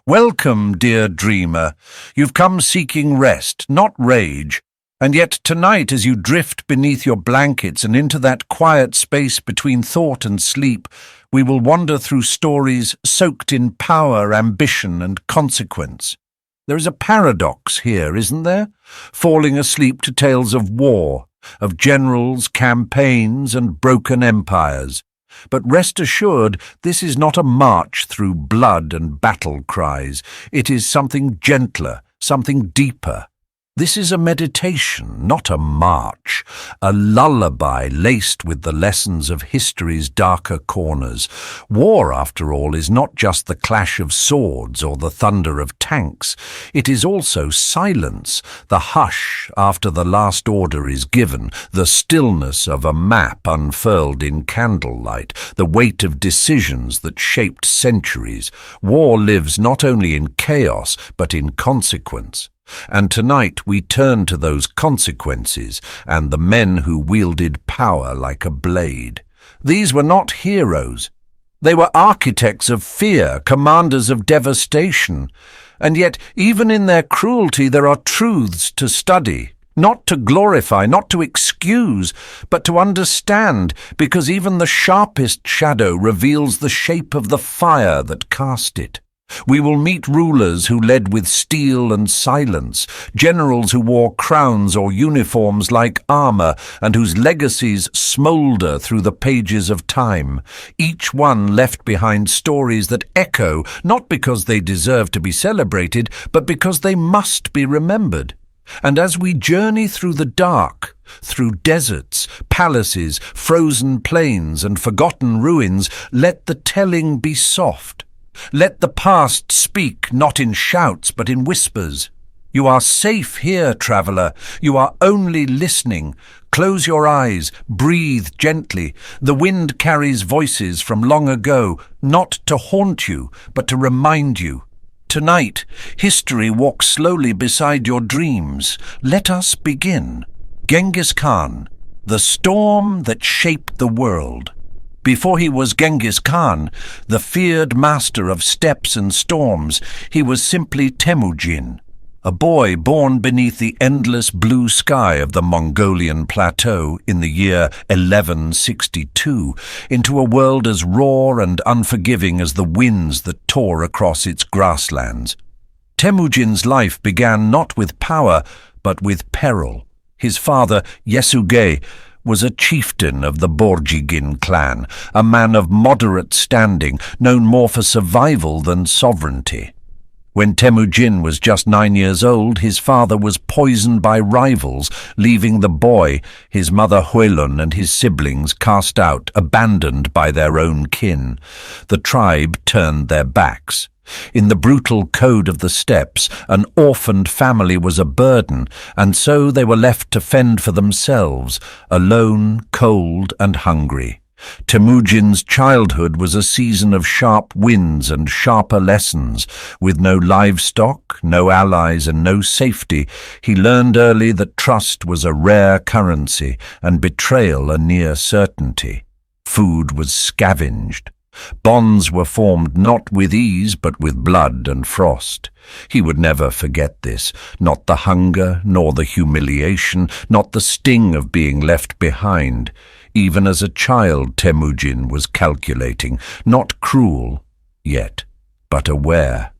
Welcome, dear dreamer. You've come seeking rest, not rage. And yet tonight, as you drift beneath your blankets and into that quiet space between thought and sleep, we will wander through stories soaked in power, ambition, and consequence. There is a paradox here, isn't there? Falling asleep to tales of war, of generals, campaigns, and broken empires. But rest assured, this is not a march through blood and battle cries. It is something gentler, something deeper. This is a meditation, not a march, a lullaby laced with the lessons of history's darker corners. War, after all, is not just the clash of swords or the thunder of tanks. It is also silence, the hush after the last order is given, the stillness of a map unfurled in candlelight, the weight of decisions that shaped centuries. War lives not only in chaos, but in consequence. And tonight we turn to those consequences and the men who wielded power like a blade. These were not heroes. They were architects of fear, commanders of devastation. And yet, even in their cruelty, there are truths to study, not to glorify, not to excuse, but to understand, because even the sharpest shadow reveals the shape of the fire that cast it. We will meet rulers who led with steel and silence, generals who wore crowns or uniforms like armor and whose legacies smolder through the pages of time. Each one left behind stories that echo, not because they deserve to be celebrated, but because they must be remembered. And as we journey through the dark, through deserts, palaces, frozen plains, and forgotten ruins, let the telling be soft. Let the past speak, not in shouts, but in whispers. You are safe here, traveller. You are only listening. Close your eyes, breathe gently. The wind carries voices from long ago, not to haunt you, but to remind you. Tonight, history walks slowly beside your dreams. Let us begin. Genghis Khan, the storm that shaped the world. Before he was Genghis Khan, the feared master of steppes and storms, he was simply Temujin, a boy born beneath the endless blue sky of the Mongolian plateau in the year 1162, into a world as raw and unforgiving as the winds that tore across its grasslands. Temujin's life began not with power, but with peril. His father, Yesugei, was a chieftain of the Borjigin clan, a man of moderate standing, known more for survival than sovereignty. When Temujin was just 9 years old, his father was poisoned by rivals, leaving the boy, his mother Huelun, and his siblings cast out, abandoned by their own kin. The tribe turned their backs. In the brutal code of the steppes, an orphaned family was a burden, and so they were left to fend for themselves, alone, cold, and hungry. Temujin's childhood was a season of sharp winds and sharper lessons. With no livestock, no allies, and no safety, he learned early that trust was a rare currency and betrayal a near certainty. Food was scavenged. Bonds were formed not with ease, but with blood and frost. He would never forget this, not the hunger, nor the humiliation, not the sting of being left behind. Even as a child, Temujin was calculating, not cruel yet, but aware.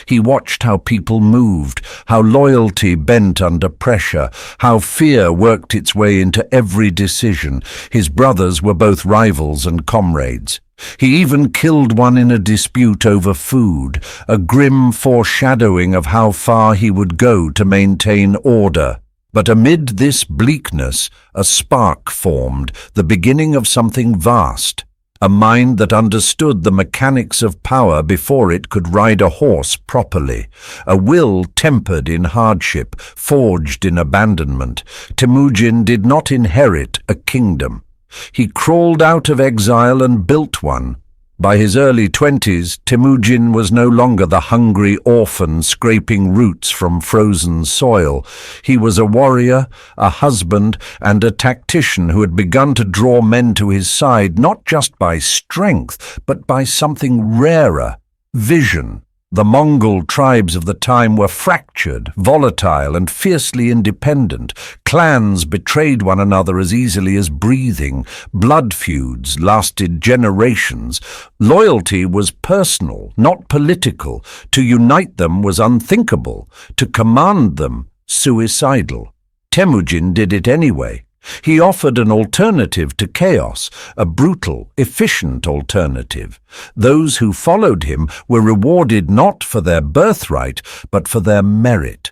He watched how people moved, how loyalty bent under pressure, how fear worked its way into every decision. His brothers were both rivals and comrades. He even killed one in a dispute over food, a grim foreshadowing of how far he would go to maintain order. But amid this bleakness, a spark formed, the beginning of something vast. A mind that understood the mechanics of power before it could ride a horse properly. A will tempered in hardship, forged in abandonment. Temujin did not inherit a kingdom. He crawled out of exile and built one. By his early 20s, Temujin was no longer the hungry orphan scraping roots from frozen soil. He was a warrior, a husband, and a tactician who had begun to draw men to his side not just by strength, but by something rarer, vision. The Mongol tribes of the time were fractured, volatile, and fiercely independent. Clans betrayed one another as easily as breathing. Blood feuds lasted generations. Loyalty was personal, not political. To unite them was unthinkable. To command them, suicidal. Temujin did it anyway. He offered an alternative to chaos, a brutal, efficient alternative. Those who followed him were rewarded not for their birthright, but for their merit.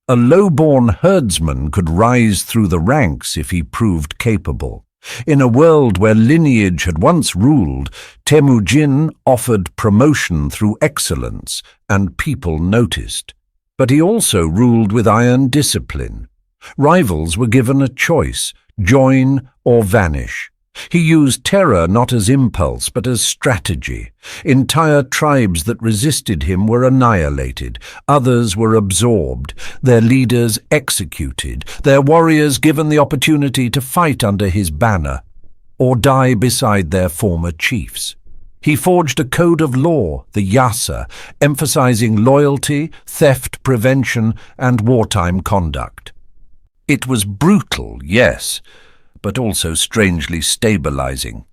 A low-born herdsman could rise through the ranks if he proved capable. In a world where lineage had once ruled, Temujin offered promotion through excellence, and people noticed. But he also ruled with iron discipline. Rivals were given a choice, join or vanish. He used terror not as impulse but as strategy. Entire tribes that resisted him were annihilated. Others were absorbed, their leaders executed, their warriors given the opportunity to fight under his banner or die beside their former chiefs. He forged a code of law, the Yasa, emphasizing loyalty, theft prevention, and wartime conduct. It was brutal, yes, but also strangely stabilizing.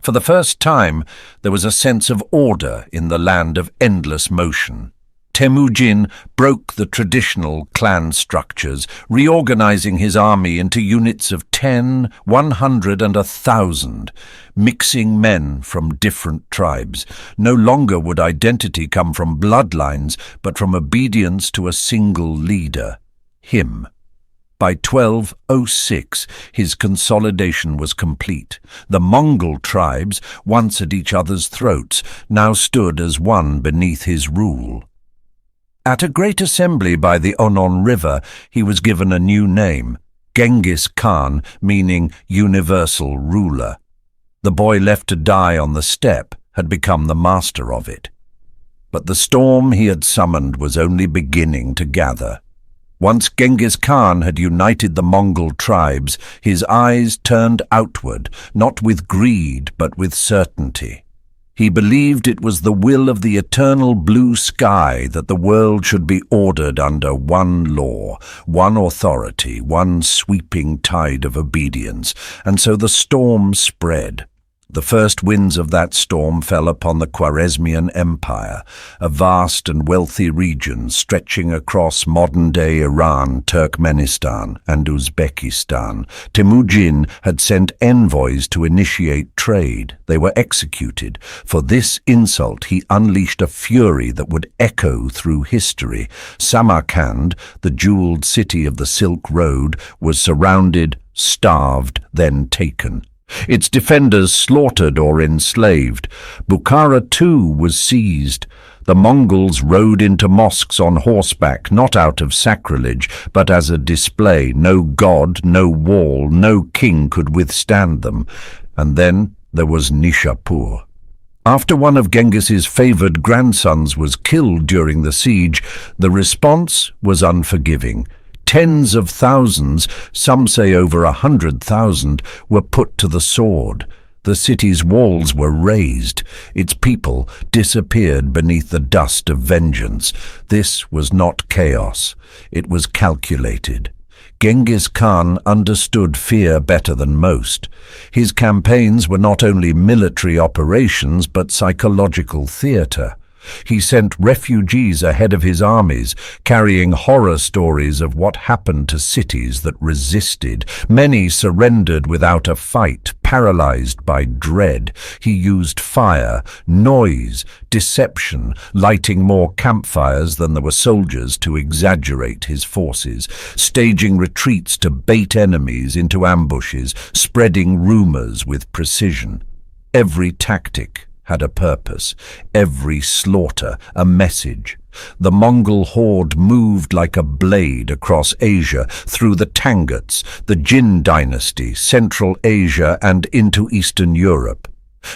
For the first time, there was a sense of order in the land of endless motion. Temujin broke the traditional clan structures, reorganizing his army into units of 10, 100, and 1,000, mixing men from different tribes. No longer would identity come from bloodlines, but from obedience to a single leader, him. By 1206, his consolidation was complete. The Mongol tribes, once at each other's throats, now stood as one beneath his rule. At a great assembly by the Onon River, he was given a new name, Genghis Khan, meaning universal ruler. The boy left to die on the steppe had become the master of it. But the storm he had summoned was only beginning to gather. Once Genghis Khan had united the Mongol tribes, his eyes turned outward, not with greed but with certainty. He believed it was the will of the eternal blue sky that the world should be ordered under one law, one authority, one sweeping tide of obedience, and so the storm spread. The first winds of that storm fell upon the Khwarezmian Empire, a vast and wealthy region stretching across modern-day Iran, Turkmenistan, and Uzbekistan. Temujin had sent envoys to initiate trade. They were executed. For this insult, he unleashed a fury that would echo through history. Samarkand, the jeweled city of the Silk Road, was surrounded, starved, then taken. Its defenders slaughtered or enslaved. Bukhara too was seized. The Mongols rode into mosques on horseback, not out of sacrilege, but as a display. No god, no wall, no king could withstand them. And then there was Nishapur. After one of Genghis's favored grandsons was killed during the siege, the response was unforgiving. Tens of thousands, some say over 100,000, were put to the sword. The city's walls were razed. Its people disappeared beneath the dust of vengeance. This was not chaos. It was calculated. Genghis Khan understood fear better than most. His campaigns were not only military operations but psychological theater. He sent refugees ahead of his armies, carrying horror stories of what happened to cities that resisted. Many surrendered without a fight, paralyzed by dread. He used fire, noise, deception, lighting more campfires than there were soldiers to exaggerate his forces, staging retreats to bait enemies into ambushes, spreading rumors with precision. Every tactic had a purpose, every slaughter a message. The Mongol horde moved like a blade across Asia, through the Tanguts, the Jin dynasty, Central Asia, and into Eastern Europe.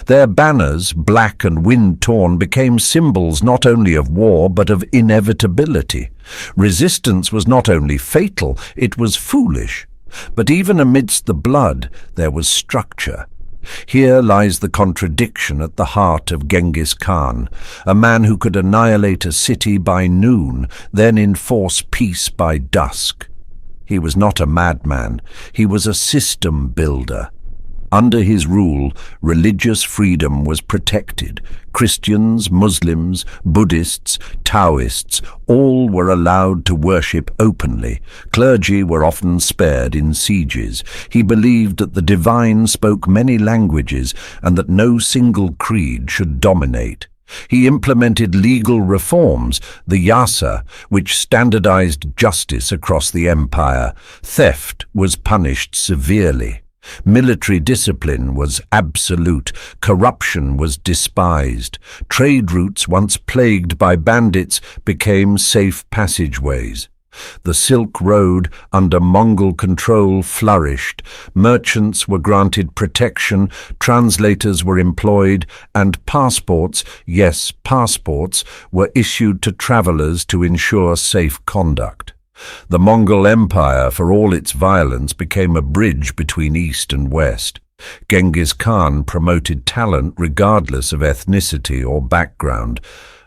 Their banners, black and wind-torn, became symbols not only of war but of inevitability. Resistance was not only fatal, it was foolish. But even amidst the blood, there was structure. Here lies the contradiction at the heart of Genghis Khan, a man who could annihilate a city by noon, then enforce peace by dusk. He was not a madman, he was a system builder. Under his rule, religious freedom was protected. Christians, Muslims, Buddhists, Taoists, all were allowed to worship openly. Clergy were often spared in sieges. He believed that the divine spoke many languages and that no single creed should dominate. He implemented legal reforms, the Yasa, which standardized justice across the empire. Theft was punished severely. Military discipline was absolute, corruption was despised. Trade routes once plagued by bandits became safe passageways. The Silk Road, under Mongol control, flourished. Merchants were granted protection, translators were employed, and passports, yes, passports, were issued to travelers to ensure safe conduct. The Mongol Empire, for all its violence, became a bridge between East and West. Genghis Khan promoted talent regardless of ethnicity or background.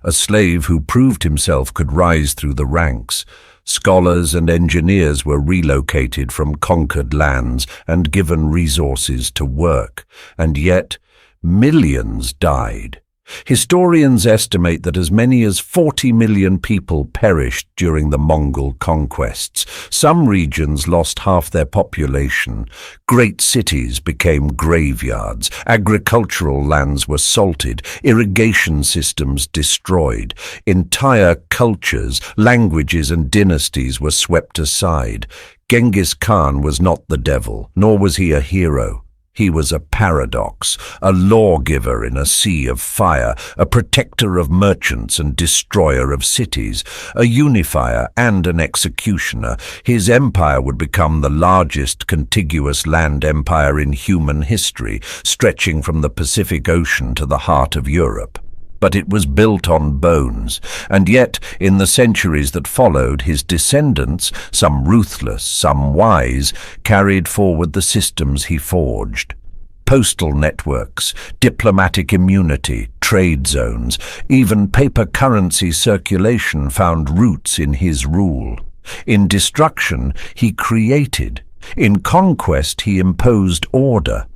A slave who proved himself could rise through the ranks. Scholars and engineers were relocated from conquered lands and given resources to work. And yet, millions died. Historians estimate that as many as 40 million people perished during the Mongol conquests. Some regions lost half their population. Great cities became graveyards. Agricultural lands were salted. Irrigation systems destroyed. Entire cultures, languages and dynasties were swept aside. Genghis Khan was not the devil, nor was he a hero. He was a paradox, a lawgiver in a sea of fire, a protector of merchants and destroyer of cities, a unifier and an executioner. His empire would become the largest contiguous land empire in human history, stretching from the Pacific Ocean to the heart of Europe. But it was built on bones, and yet, in the centuries that followed, his descendants, some ruthless, some wise, carried forward the systems he forged. Postal networks, diplomatic immunity, trade zones, even paper currency circulation found roots in his rule. In destruction, he created. In conquest, he imposed order.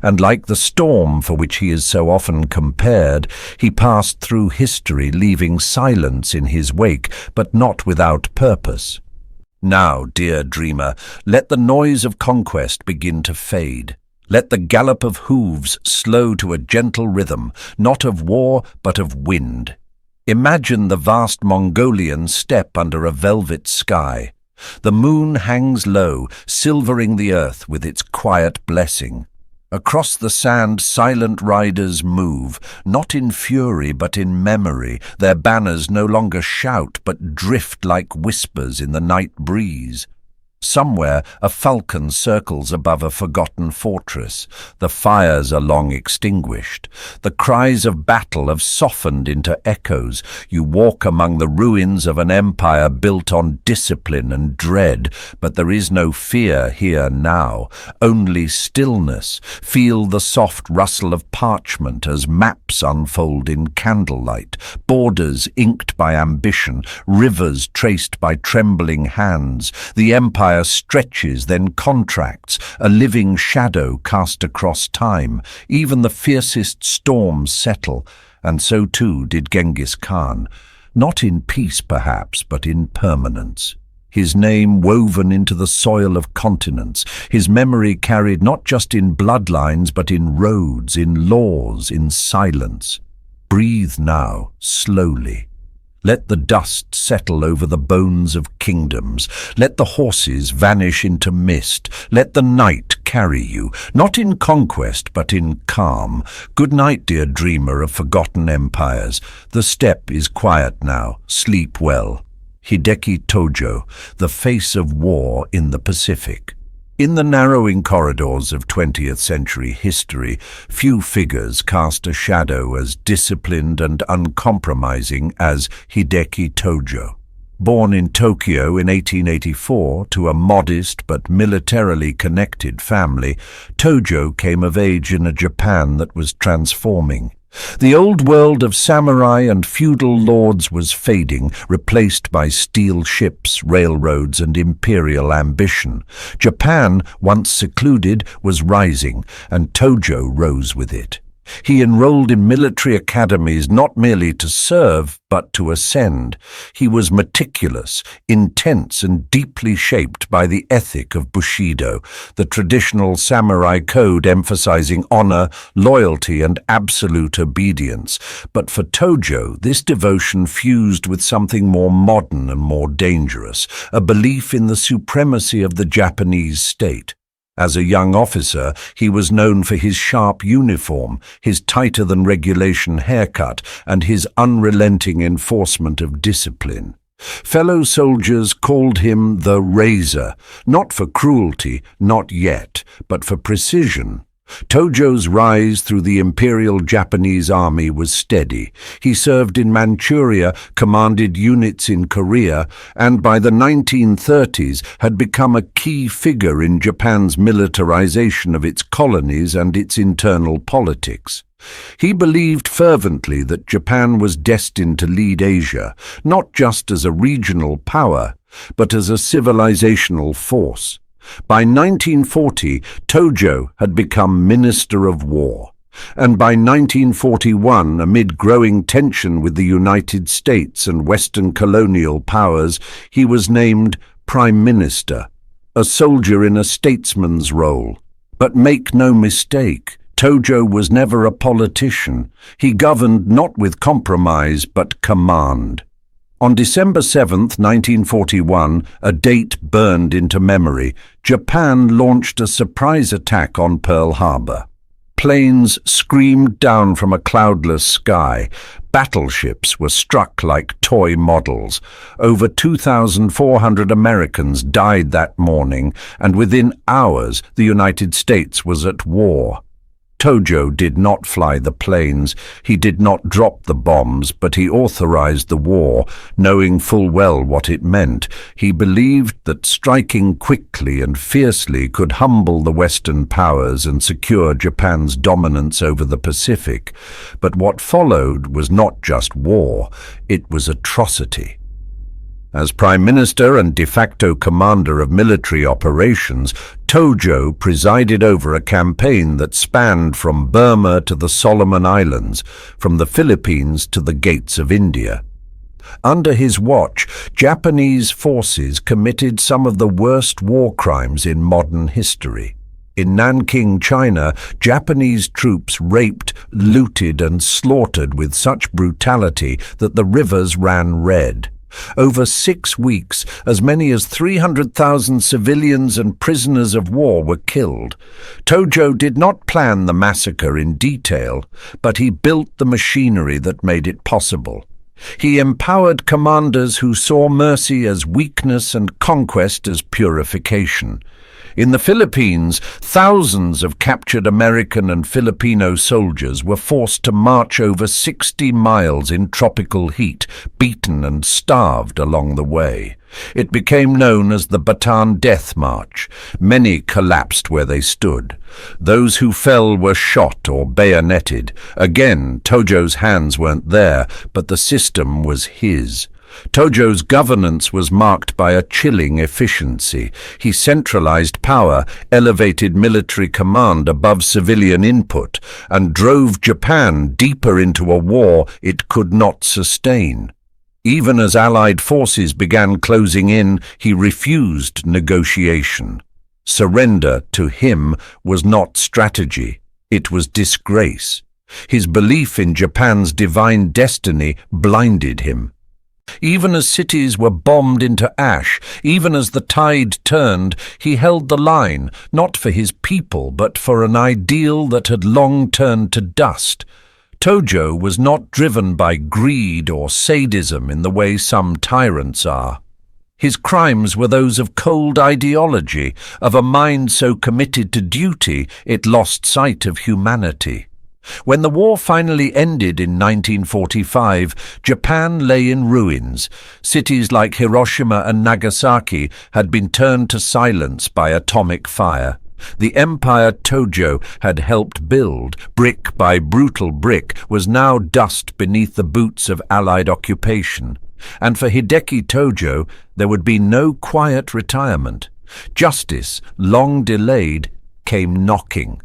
And like the storm for which he is so often compared, he passed through history leaving silence in his wake, but not without purpose. Now, dear dreamer, let the noise of conquest begin to fade. Let the gallop of hooves slow to a gentle rhythm, not of war but of wind. Imagine the vast Mongolian steppe under a velvet sky. The moon hangs low, silvering the earth with its quiet blessing. Across the sand silent riders move, not in fury but in memory. Their banners no longer shout but drift like whispers in the night breeze. Somewhere a falcon circles above a forgotten fortress. The fires are long extinguished. The cries of battle have softened into echoes. You walk among the ruins of an empire built on discipline and dread, but there is no fear here now, only stillness. Feel the soft rustle of parchment as maps unfold in candlelight, borders inked by ambition, rivers traced by trembling hands. The empire stretches, then contracts, a living shadow cast across time. Even the fiercest storms settle, and so too did Genghis Khan. Not in peace, perhaps, but in permanence. His name woven into the soil of continents, his memory carried not just in bloodlines, but in roads, in laws, in silence. Breathe now, slowly. Let the dust settle over the bones of kingdoms. Let the horses vanish into mist. Let the night carry you, not in conquest, but in calm. Good night, dear dreamer of forgotten empires. The steppe is quiet now. Sleep well. Hideki Tojo, the face of war in the Pacific. In the narrowing corridors of 20th century history, few figures cast a shadow as disciplined and uncompromising as Hideki Tojo. Born in Tokyo in 1884 to a modest but militarily connected family, Tojo came of age in a Japan that was transforming. The old world of samurai and feudal lords was fading, replaced by steel ships, railroads, and imperial ambition. Japan, once secluded, was rising, and Tojo rose with it. He enrolled in military academies not merely to serve, but to ascend. He was meticulous, intense, and deeply shaped by the ethic of Bushido, the traditional samurai code emphasizing honor, loyalty, and absolute obedience. But for Tojo, this devotion fused with something more modern and more dangerous, a belief in the supremacy of the Japanese state. As a young officer, he was known for his sharp uniform, his tighter-than-regulation haircut, and his unrelenting enforcement of discipline. Fellow soldiers called him the Razor, not for cruelty, not yet, but for precision. Tojo's rise through the Imperial Japanese Army was steady. He served in Manchuria, commanded units in Korea, and by the 1930s had become a key figure in Japan's militarization of its colonies and its internal politics. He believed fervently that Japan was destined to lead Asia, not just as a regional power, but as a civilizational force. By 1940, Tojo had become Minister of War, and by 1941, amid growing tension with the United States and Western colonial powers, he was named Prime Minister, a soldier in a statesman's role. But make no mistake, Tojo was never a politician. He governed not with compromise, but command. On December 7, 1941, a date burned into memory, Japan launched a surprise attack on Pearl Harbor. Planes screamed down from a cloudless sky. Battleships were struck like toy models. Over 2,400 Americans died that morning, and within hours the United States was at war. Tojo did not fly the planes, he did not drop the bombs, but he authorized the war, knowing full well what it meant. He believed that striking quickly and fiercely could humble the Western powers and secure Japan's dominance over the Pacific. But what followed was not just war, it was atrocity. As Prime Minister and de facto commander of military operations, Tojo presided over a campaign that spanned from Burma to the Solomon Islands, from the Philippines to the gates of India. Under his watch, Japanese forces committed some of the worst war crimes in modern history. In Nanking, China, Japanese troops raped, looted, and slaughtered with such brutality that the rivers ran red. Over 6 weeks, as many as 300,000 civilians and prisoners of war were killed. Tojo did not plan the massacre in detail, but he built the machinery that made it possible. He empowered commanders who saw mercy as weakness and conquest as purification. In the Philippines, thousands of captured American and Filipino soldiers were forced to march over 60 miles in tropical heat, beaten and starved along the way. It became known as the Bataan Death March. Many collapsed where they stood. Those who fell were shot or bayoneted. Again, Tojo's hands weren't there, but the system was his. Tojo's governance was marked by a chilling efficiency. He centralized power, elevated military command above civilian input, and drove Japan deeper into a war it could not sustain. Even as Allied forces began closing in, he refused negotiation. Surrender, to him, was not strategy. It was disgrace. His belief in Japan's divine destiny blinded him. Even as cities were bombed into ash, even as the tide turned, he held the line, not for his people, but for an ideal that had long turned to dust. Tojo was not driven by greed or sadism in the way some tyrants are. His crimes were those of cold ideology, of a mind so committed to duty it lost sight of humanity. When the war finally ended in 1945, Japan lay in ruins. Cities like Hiroshima and Nagasaki had been turned to silence by atomic fire. The empire Tojo had helped build, brick by brutal brick, was now dust beneath the boots of Allied occupation. And for Hideki Tojo, there would be no quiet retirement. Justice, long delayed, came knocking.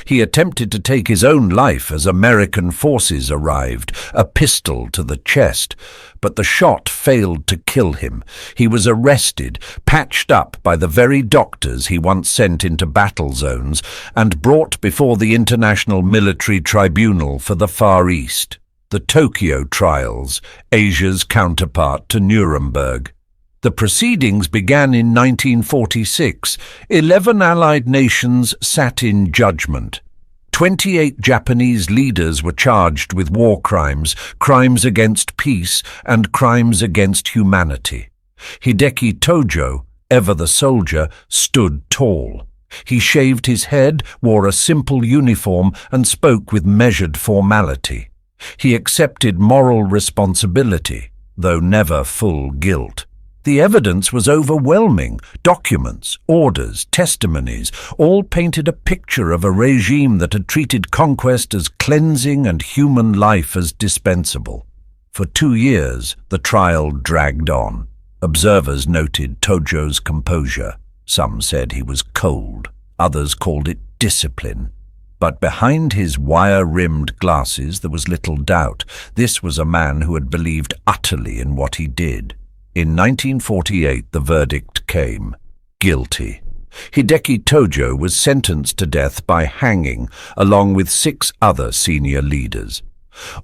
He attempted to take his own life as American forces arrived, a pistol to the chest, but the shot failed to kill him. He was arrested, patched up by the very doctors he once sent into battle zones, and brought before the International Military Tribunal for the Far East, the Tokyo trials, Asia's counterpart to Nuremberg. The proceedings began in 1946. 11 Allied nations sat in judgment. 28 Japanese leaders were charged with war crimes, crimes against peace, and crimes against humanity. Hideki Tojo, ever the soldier, stood tall. He shaved his head, wore a simple uniform, and spoke with measured formality. He accepted moral responsibility, though never full guilt. The evidence was overwhelming. Documents, orders, testimonies, all painted a picture of a regime that had treated conquest as cleansing and human life as dispensable. For 2 years, the trial dragged on. Observers noted Tojo's composure. Some said he was cold. Others called it discipline. But behind his wire-rimmed glasses there was little doubt. This was a man who had believed utterly in what he did. In 1948, the verdict came. Guilty. Hideki Tojo was sentenced to death by hanging, along with 6 other senior leaders.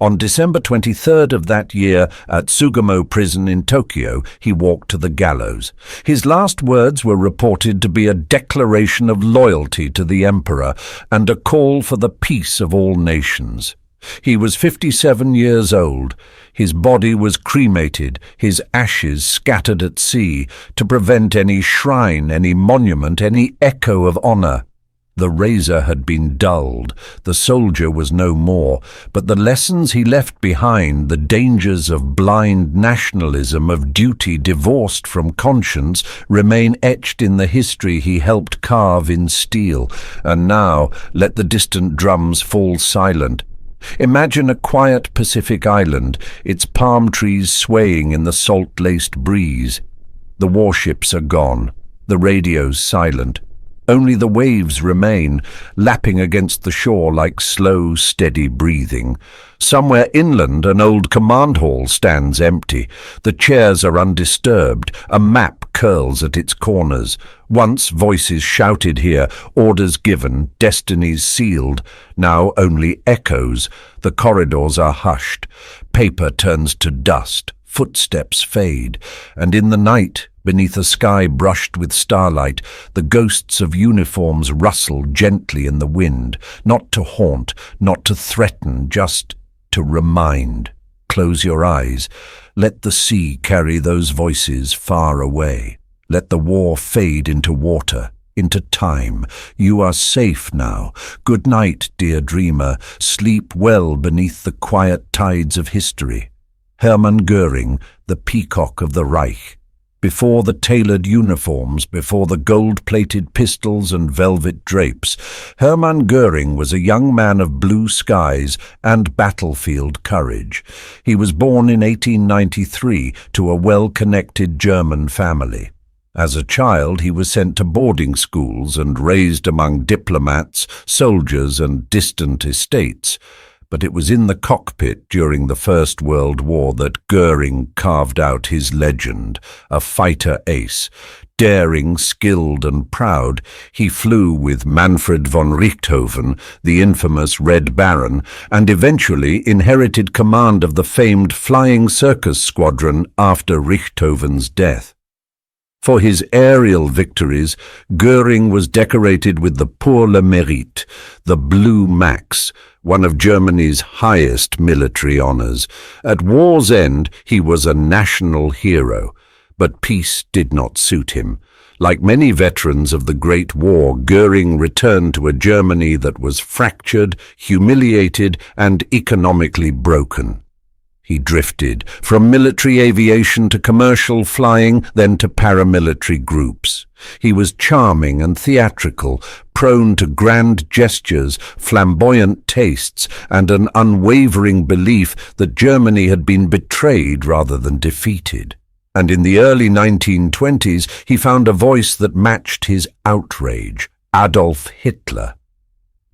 On December 23rd of that year, at Sugamo prison in Tokyo, he walked to the gallows. His last words were reported to be a declaration of loyalty to the emperor and a call for the peace of all nations. He was 57 years old. His body was cremated, his ashes scattered at sea, to prevent any shrine, any monument, any echo of honor. The razor had been dulled, the soldier was no more, but the lessons he left behind, the dangers of blind nationalism, of duty divorced from conscience, remain etched in the history he helped carve in steel. And now, let the distant drums fall silent. Imagine a quiet Pacific island, its palm trees swaying in the salt-laced breeze. The warships are gone, the radio's silent. Only the waves remain, lapping against the shore like slow, steady breathing. Somewhere inland, an old command hall stands empty. The chairs are undisturbed. A map curls at its corners. Once voices shouted here, orders given, destinies sealed. Now only echoes. The corridors are hushed. Paper turns to dust. Footsteps fade. And in the night, beneath a sky brushed with starlight, the ghosts of uniforms rustle gently in the wind, not to haunt, not to threaten, just to remind. Close your eyes. Let the sea carry those voices far away. Let the war fade into water, into time. You are safe now. Good night, dear dreamer. Sleep well beneath the quiet tides of history. Hermann Göring, the peacock of the Reich. Before the tailored uniforms, before the gold-plated pistols and velvet drapes, Hermann Göring was a young man of blue skies and battlefield courage. He was born in 1893 to a well-connected German family. As a child, he was sent to boarding schools and raised among diplomats, soldiers, and distant estates. But it was in the cockpit during the First World War that Göring carved out his legend, a fighter ace. Daring, skilled, and proud, he flew with Manfred von Richthofen, the infamous Red Baron, and eventually inherited command of the famed Flying Circus Squadron after Richthofen's death. For his aerial victories, Göring was decorated with the Pour le Mérite, the Blue Max, one of Germany's highest military honors. At war's end, he was a national hero, but peace did not suit him. Like many veterans of the Great War, Göring returned to a Germany that was fractured, humiliated, and economically broken. He drifted from military aviation to commercial flying, then to paramilitary groups. He was charming and theatrical, prone to grand gestures, flamboyant tastes, and an unwavering belief that Germany had been betrayed rather than defeated. And in the early 1920s, he found a voice that matched his outrage: Adolf Hitler.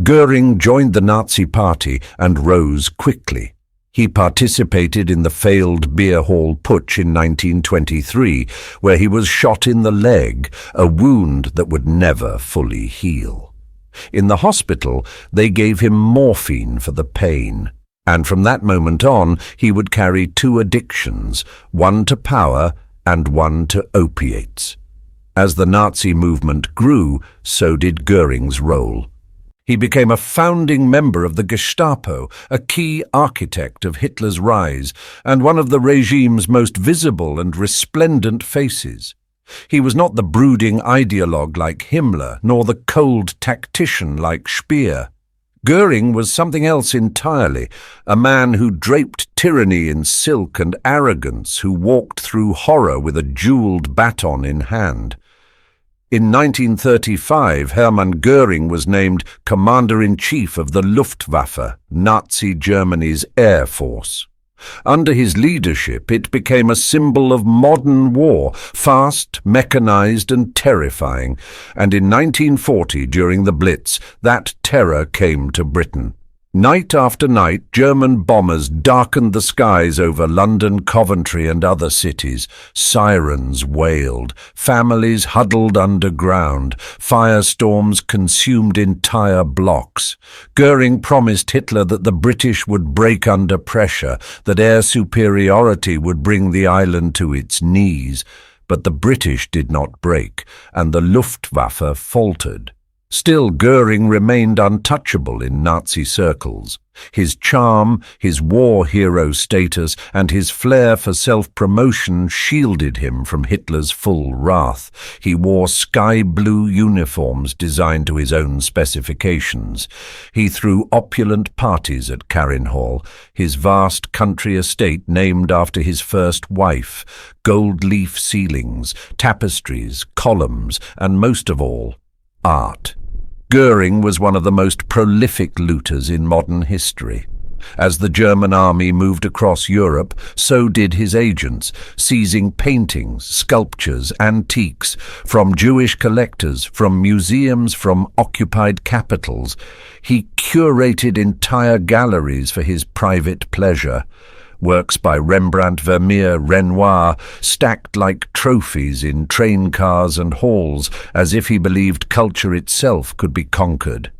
Göring joined the Nazi Party and rose quickly. He participated in the failed beer hall putsch in 1923, where he was shot in the leg, a wound that would never fully heal. In the hospital, they gave him morphine for the pain, and from that moment on, he would carry two addictions, one to power and one to opiates. As the Nazi movement grew, so did Göring's role. He became a founding member of the Gestapo, a key architect of Hitler's rise, and one of the regime's most visible and resplendent faces. He was not the brooding ideologue like Himmler, nor the cold tactician like Speer. Göring was something else entirely, a man who draped tyranny in silk and arrogance, who walked through horror with a jeweled baton in hand. In 1935, Hermann Göring was named Commander-in-Chief of the Luftwaffe, Nazi Germany's air force. Under his leadership, it became a symbol of modern war, fast, mechanized, and terrifying. And in 1940, during the Blitz, that terror came to Britain. Night after night, German bombers darkened the skies over London, Coventry, and other cities. Sirens wailed, families huddled underground, firestorms consumed entire blocks. Göring promised Hitler that the British would break under pressure, that air superiority would bring the island to its knees. But the British did not break, and the Luftwaffe faltered. Still, Göring remained untouchable in Nazi circles. His charm, his war hero status, and his flair for self-promotion shielded him from Hitler's full wrath. He wore sky-blue uniforms designed to his own specifications. He threw opulent parties at Hall, his vast country estate named after his first wife, gold-leaf ceilings, tapestries, columns, and most of all, art. Göring was one of the most prolific looters in modern history. As the German army moved across Europe, so did his agents, seizing paintings, sculptures, antiques, from Jewish collectors, from museums, from occupied capitals. He curated entire galleries for his private pleasure. Works by Rembrandt, Vermeer, Renoir, stacked like trophies in train cars and halls, as if he believed culture itself could be conquered.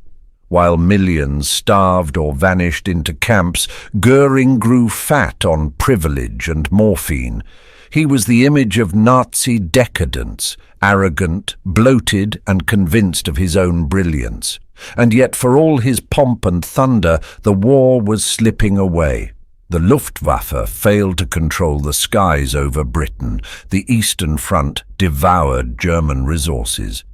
While millions starved or vanished into camps, Göring grew fat on privilege and morphine. He was the image of Nazi decadence, arrogant, bloated, and convinced of his own brilliance. And yet, for all his pomp and thunder, the war was slipping away. The Luftwaffe failed to control the skies over Britain. The Eastern Front devoured German resources.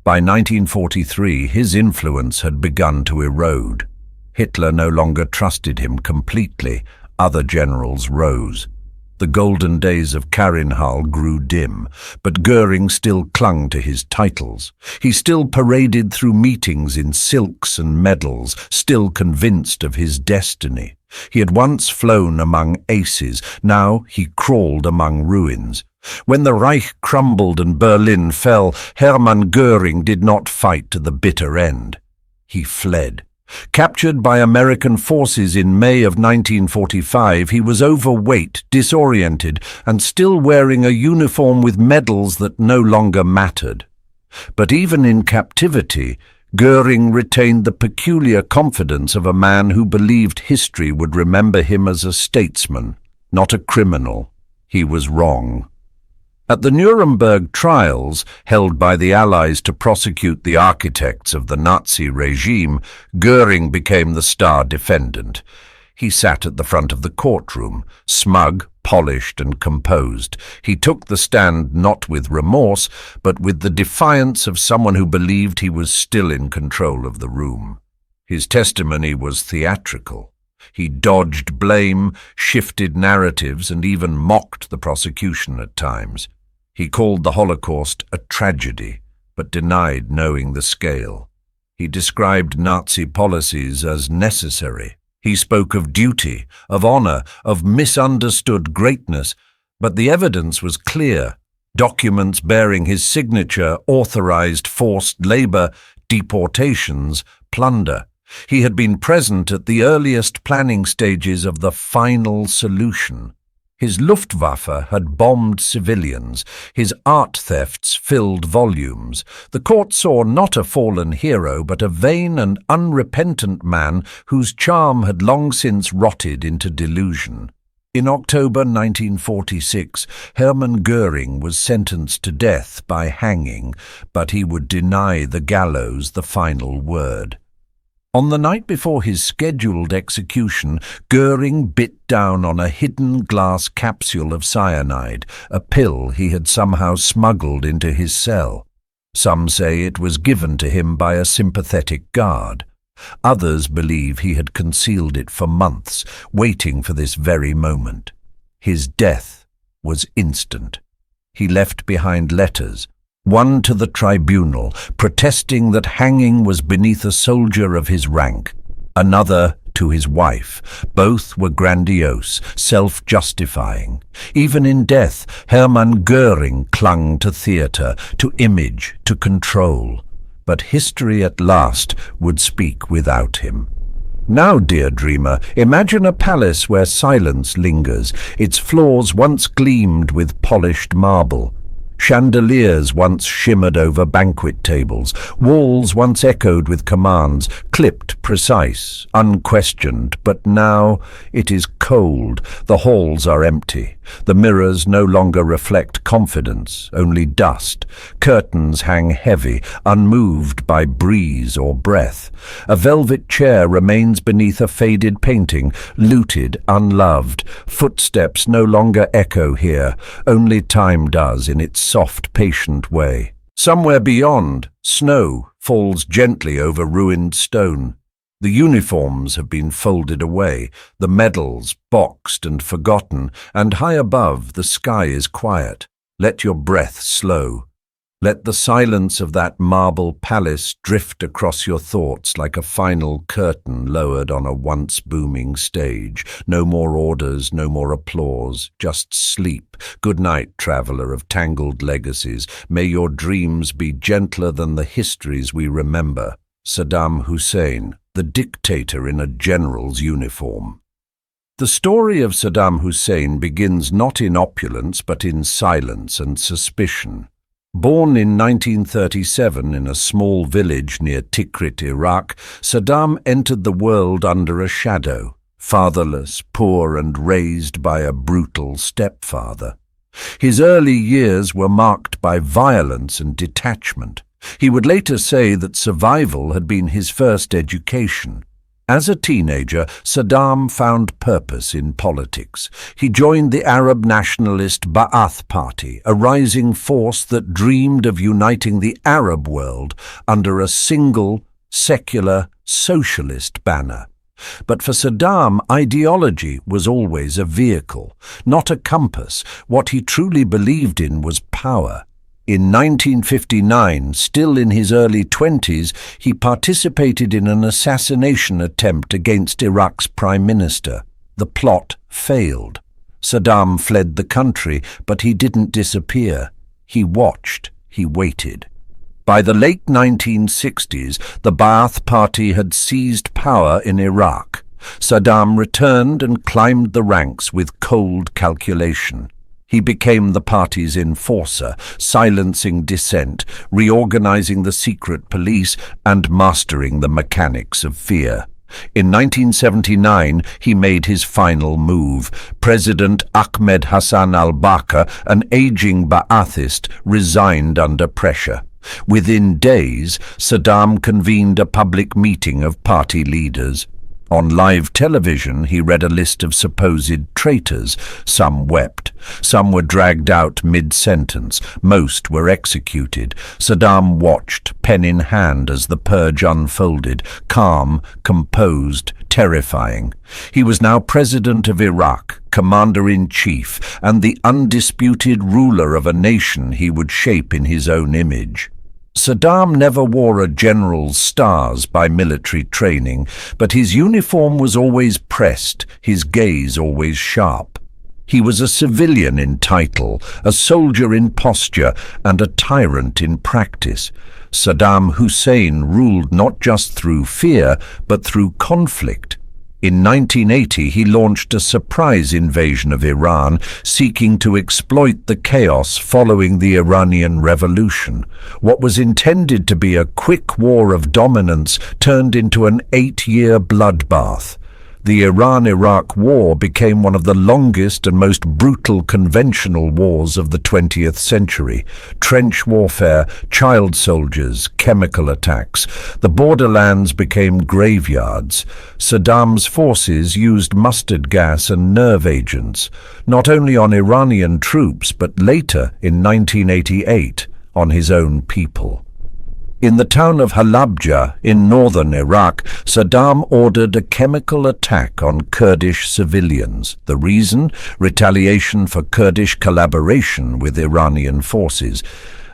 By 1943, his influence had begun to erode. Hitler no longer trusted him completely. Other generals rose. The golden days of Hall grew dim, but Göring still clung to his titles. He still paraded through meetings in silks and medals, still convinced of his destiny. He had once flown among aces, now he crawled among ruins. When the Reich crumbled and Berlin fell, Hermann Göring did not fight to the bitter end. He fled. Captured by American forces in May of 1945, he was overweight, disoriented, and still wearing a uniform with medals that no longer mattered. But even in captivity, Göring retained the peculiar confidence of a man who believed history would remember him as a statesman, not a criminal. He was wrong. At the Nuremberg trials, held by the Allies to prosecute the architects of the Nazi regime, Göring became the star defendant. He sat at the front of the courtroom, smug, polished and composed. He took the stand not with remorse, but with the defiance of someone who believed he was still in control of the room. His testimony was theatrical. He dodged blame, shifted narratives, and even mocked the prosecution at times. He called the Holocaust a tragedy, but denied knowing the scale. He described Nazi policies as necessary. He spoke of duty, of honor, of misunderstood greatness, but the evidence was clear. Documents bearing his signature authorized forced labor, deportations, plunder. He had been present at the earliest planning stages of the final solution. His Luftwaffe had bombed civilians. His art thefts filled volumes. The court saw not a fallen hero, but a vain and unrepentant man whose charm had long since rotted into delusion. In October 1946, Hermann Göring was sentenced to death by hanging, but he would deny the gallows the final word. On the night before his scheduled execution, Göring bit down on a hidden glass capsule of cyanide, a pill he had somehow smuggled into his cell. Some say it was given to him by a sympathetic guard. Others believe he had concealed it for months, waiting for this very moment. His death was instant. He left behind letters, one to the tribunal, protesting that hanging was beneath a soldier of his rank, another to his wife. Both were grandiose, self-justifying. Even in death, Hermann Göring clung to theatre, to image, to control. But history at last would speak without him. Now, dear dreamer, imagine a palace where silence lingers. Its floors once gleamed with polished marble. Chandeliers once shimmered over banquet tables, walls once echoed with commands, clipped, precise, unquestioned, but now it is cold, the halls are empty, the mirrors no longer reflect confidence, only dust, curtains hang heavy, unmoved by breeze or breath. A velvet chair remains beneath a faded painting, looted, unloved, footsteps no longer echo here, only time does in its soft, patient way. Somewhere beyond, snow falls gently over ruined stone. The uniforms have been folded away, the medals boxed and forgotten, and high above the sky is quiet. Let your breath slow. Let the silence of that marble palace drift across your thoughts like a final curtain lowered on a once booming stage. No more orders, no more applause, just sleep. Good night, traveler of tangled legacies. May your dreams be gentler than the histories we remember. Saddam Hussein, the dictator in a general's uniform. The story of Saddam Hussein begins not in opulence but in silence and suspicion. Born in 1937 in a small village near Tikrit, Iraq, Saddam entered the world under a shadow, fatherless, poor, and raised by a brutal stepfather. His early years were marked by violence and detachment. He would later say that survival had been his first education. As a teenager, Saddam found purpose in politics. He joined the Arab nationalist Ba'ath Party, a rising force that dreamed of uniting the Arab world under a single, secular, socialist banner. But for Saddam, ideology was always a vehicle, not a compass. What he truly believed in was power. In 1959, still in his early 20s, he participated in an assassination attempt against Iraq's prime minister. The plot failed. Saddam fled the country, but he didn't disappear. He watched, he waited. By the late 1960s, the Ba'ath Party had seized power in Iraq. Saddam returned and climbed the ranks with cold calculation. He became the party's enforcer, silencing dissent, reorganizing the secret police, and mastering the mechanics of fear. In 1979, he made his final move. President Ahmed Hassan al-Bakr, an aging Ba'athist, resigned under pressure. Within days, Saddam convened a public meeting of party leaders. On live television, he read a list of supposed traitors. Some wept. Some were dragged out mid-sentence. Most were executed. Saddam watched, pen in hand, as the purge unfolded, calm, composed, terrifying. He was now president of Iraq, commander-in-chief, and the undisputed ruler of a nation he would shape in his own image. Saddam never wore a general's stars by military training, but his uniform was always pressed, his gaze always sharp. He was a civilian in title, a soldier in posture, and a tyrant in practice. Saddam Hussein ruled not just through fear, but through conflict. In 1980, he launched a surprise invasion of Iran, seeking to exploit the chaos following the Iranian Revolution. What was intended to be a quick war of dominance turned into an 8-year bloodbath. The Iran-Iraq War became one of the longest and most brutal conventional wars of the 20th century. Trench warfare, child soldiers, chemical attacks. The borderlands became graveyards. Saddam's forces used mustard gas and nerve agents, not only on Iranian troops, but later, in 1988, on his own people. In the town of Halabja in northern Iraq, Saddam ordered a chemical attack on Kurdish civilians. The reason? Retaliation for Kurdish collaboration with Iranian forces.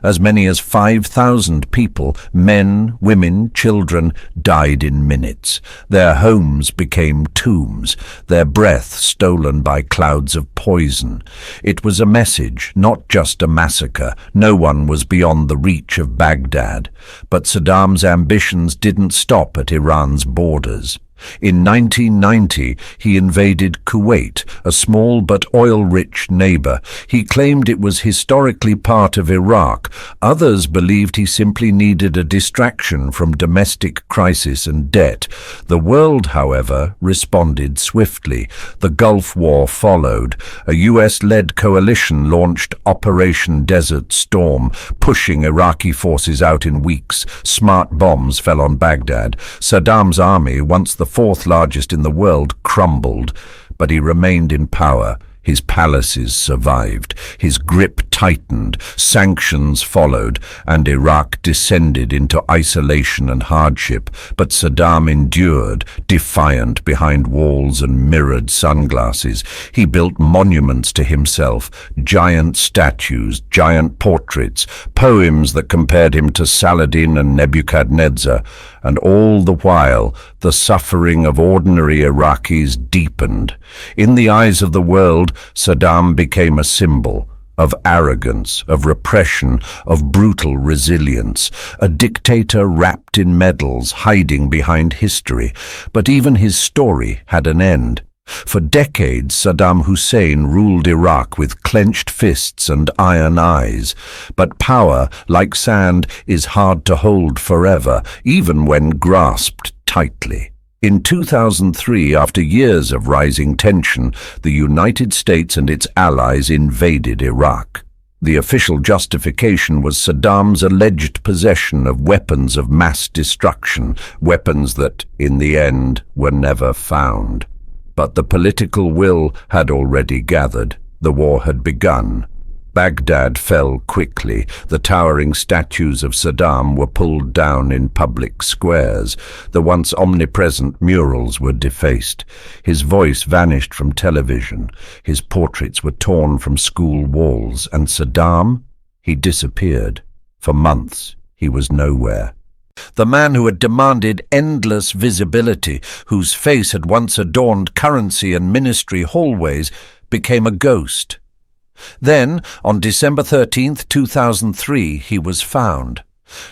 As many as 5,000 people, men, women, children, died in minutes. Their homes became tombs, their breath stolen by clouds of poison. It was a message, not just a massacre. No one was beyond the reach of Baghdad. But Saddam's ambitions didn't stop at Iran's borders. In 1990, he invaded Kuwait, a small but oil-rich neighbor. He claimed it was historically part of Iraq. Others believed he simply needed a distraction from domestic crisis and debt. The world, however, responded swiftly. The Gulf War followed. A US-led coalition launched Operation Desert Storm, pushing Iraqi forces out in weeks. Smart bombs fell on Baghdad. Saddam's army, once the fourth largest in the world, crumbled, but he remained in power. His palaces survived. His grip tightened. Sanctions followed, and Iraq descended into isolation and hardship. But Saddam endured, defiant behind walls and mirrored sunglasses. He built monuments to himself, giant statues, giant portraits, poems that compared him to Saladin and Nebuchadnezzar. And all the while, the suffering of ordinary Iraqis deepened. In the eyes of the world, Saddam became a symbol of arrogance, of repression, of brutal resilience, a dictator wrapped in medals, hiding behind history. But even his story had an end. For decades, Saddam Hussein ruled Iraq with clenched fists and iron eyes. But power, like sand, is hard to hold forever, even when grasped tightly. In 2003, after years of rising tension, the United States and its allies invaded Iraq. The official justification was Saddam's alleged possession of weapons of mass destruction, weapons that, in the end, were never found. But the political will had already gathered. The war had begun. Baghdad fell quickly. The towering statues of Saddam were pulled down in public squares. The once omnipresent murals were defaced. His voice vanished from television. His portraits were torn from school walls. And Saddam? He disappeared. For months, he was nowhere. The man who had demanded endless visibility, whose face had once adorned currency and ministry hallways, became a ghost. Then, on December 13th, 2003, he was found.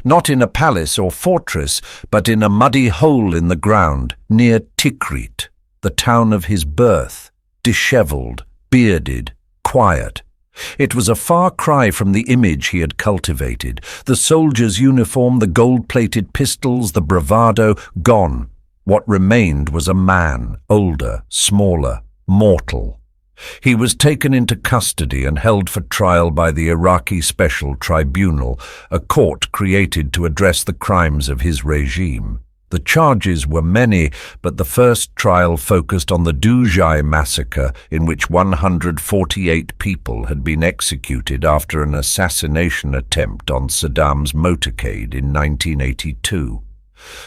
Not in a palace or fortress, but in a muddy hole in the ground, near Tikrit, the town of his birth, dishevelled, bearded, quiet. It was a far cry from the image he had cultivated. The soldier's uniform, the gold-plated pistols, the bravado, gone. What remained was a man, older, smaller, mortal. He was taken into custody and held for trial by the Iraqi Special Tribunal, a court created to address the crimes of his regime. The charges were many, but the first trial focused on the Duzhai massacre, in which 148 people had been executed after an assassination attempt on Saddam's motorcade in 1982.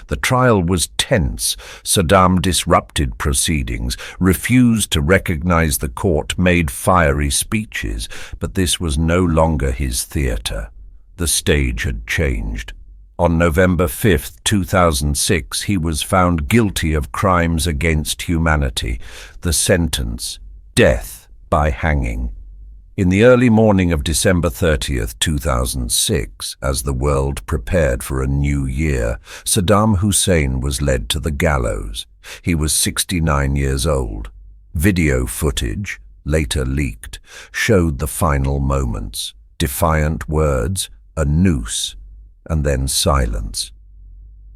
The trial was tense. Saddam disrupted proceedings, refused to recognize the court, made fiery speeches, but this was no longer his theater. The stage had changed. On November 5, 2006, he was found guilty of crimes against humanity. The sentence: death by hanging. In the early morning of December 30th, 2006, as the world prepared for a new year, Saddam Hussein was led to the gallows. He was 69 years old. Video footage, later leaked, showed the final moments. Defiant words, a noose, and then silence.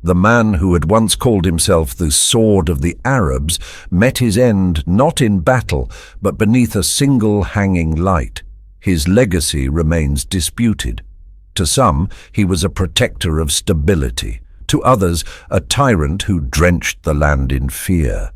The man who had once called himself the Sword of the Arabs met his end not in battle, but beneath a single hanging light. His legacy remains disputed. To some, he was a protector of stability. To others, a tyrant who drenched the land in fear.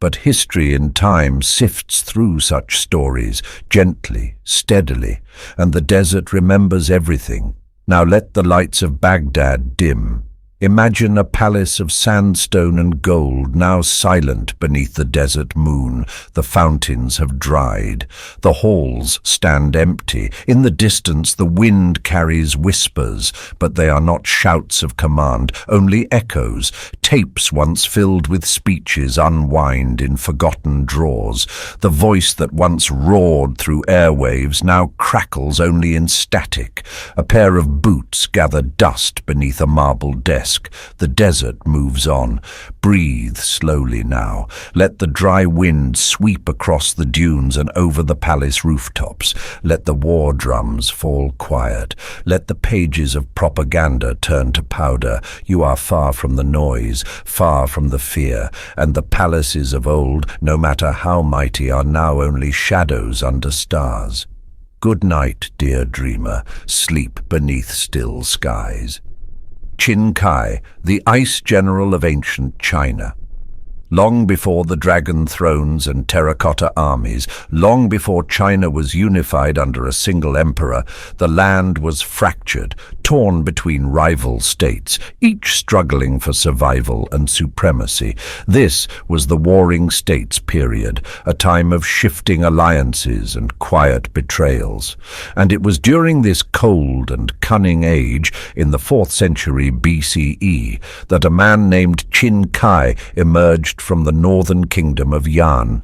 But history in time sifts through such stories, gently, steadily, and the desert remembers everything. Now let the lights of Baghdad dim. Imagine a palace of sandstone and gold, now silent beneath the desert moon. The fountains have dried. The halls stand empty. In the distance the wind carries whispers, but they are not shouts of command, only echoes. Tapes once filled with speeches unwind in forgotten drawers. The voice that once roared through airwaves now crackles only in static. A pair of boots gather dust beneath a marble desk. The desert moves on. Breathe slowly now. Let the dry wind sweep across the dunes and over the palace rooftops. Let the war drums fall quiet. Let the pages of propaganda turn to powder. You are far from the noise, far from the fear, and the palaces of old, no matter how mighty, are now only shadows under stars. Good night, dear dreamer. Sleep beneath still skies. Qin Kai, the ice general of ancient China. Long before the dragon thrones and terracotta armies, long before China was unified under a single emperor, the land was fractured, torn between rival states, each struggling for survival and supremacy. This was the Warring States period, a time of shifting alliances and quiet betrayals. And it was during this cold and cunning age, in the 4th century BCE, that a man named Qin Kai emerged from the northern kingdom of Yan.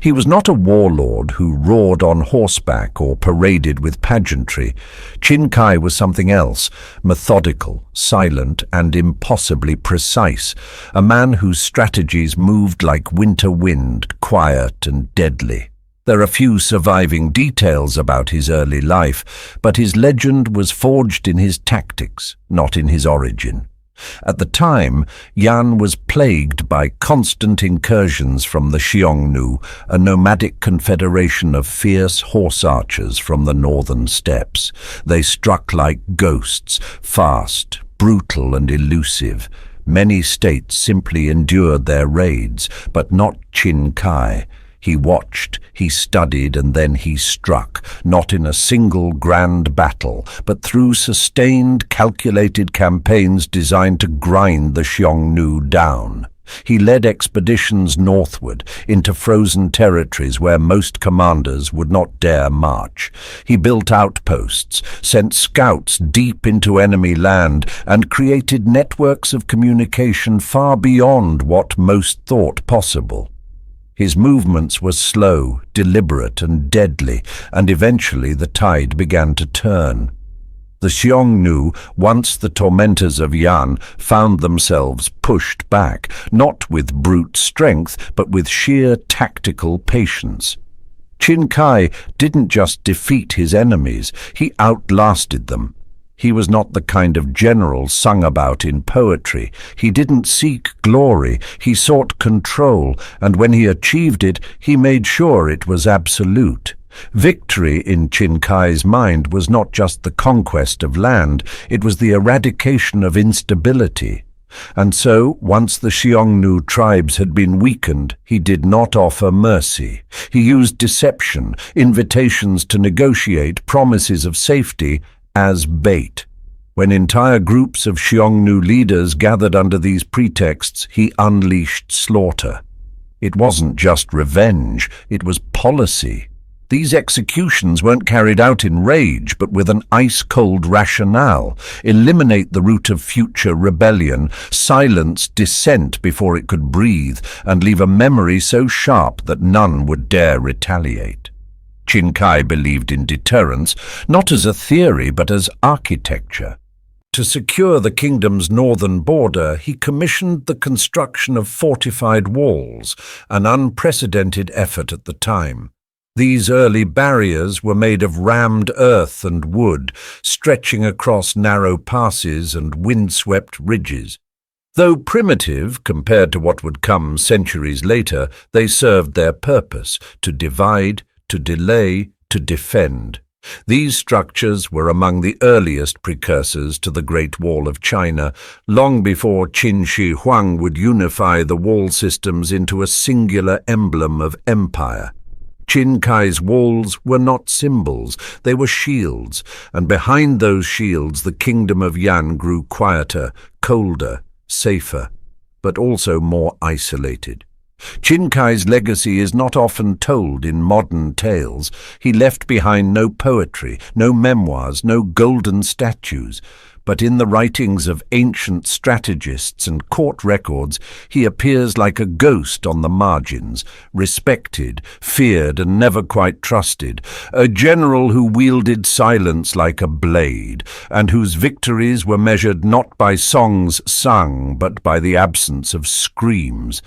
He was not a warlord who roared on horseback or paraded with pageantry. Qin Kai was something else, methodical, silent, and impossibly precise, a man whose strategies moved like winter wind, quiet and deadly. There are few surviving details about his early life, but his legend was forged in his tactics, not in his origin. At the time, Yan was plagued by constant incursions from the Xiongnu, a nomadic confederation of fierce horse archers from the northern steppes. They struck like ghosts, fast, brutal and elusive. Many states simply endured their raids, but not Qin Kai. He watched, he studied, and then he struck, not in a single grand battle, but through sustained, calculated campaigns designed to grind the Xiongnu down. He led expeditions northward, into frozen territories where most commanders would not dare march. He built outposts, sent scouts deep into enemy land, and created networks of communication far beyond what most thought possible. His movements were slow, deliberate, and deadly, and eventually the tide began to turn. The Xiongnu, once the tormentors of Yan, found themselves pushed back, not with brute strength, but with sheer tactical patience. Qin Kai didn't just defeat his enemies, he outlasted them. He was not the kind of general sung about in poetry. He didn't seek glory, he sought control, and when he achieved it, he made sure it was absolute. Victory in Qin Kai's mind was not just the conquest of land, it was the eradication of instability. And so, once the Xiongnu tribes had been weakened, he did not offer mercy. He used deception, invitations to negotiate, promises of safety, as bait. When entire groups of Xiongnu leaders gathered under these pretexts, he unleashed slaughter. It wasn't just revenge, it was policy. These executions weren't carried out in rage, but with an ice-cold rationale. Eliminate the root of future rebellion, silence dissent before it could breathe, and leave a memory so sharp that none would dare retaliate. Qin Kai believed in deterrence, not as a theory, but as architecture. To secure the kingdom's northern border, he commissioned the construction of fortified walls, an unprecedented effort at the time. These early barriers were made of rammed earth and wood, stretching across narrow passes and windswept ridges. Though primitive compared to what would come centuries later, they served their purpose: to divide, to delay, to defend. These structures were among the earliest precursors to the Great Wall of China, long before Qin Shi Huang would unify the wall systems into a singular emblem of empire. Qin Kai's walls were not symbols, they were shields, and behind those shields the kingdom of Yan grew quieter, colder, safer, but also more isolated. Qin Kai's legacy is not often told in modern tales. He left behind no poetry, no memoirs, no golden statues. But in the writings of ancient strategists and court records, he appears like a ghost on the margins, respected, feared, and never quite trusted, a general who wielded silence like a blade, and whose victories were measured not by songs sung, but by the absence of screams.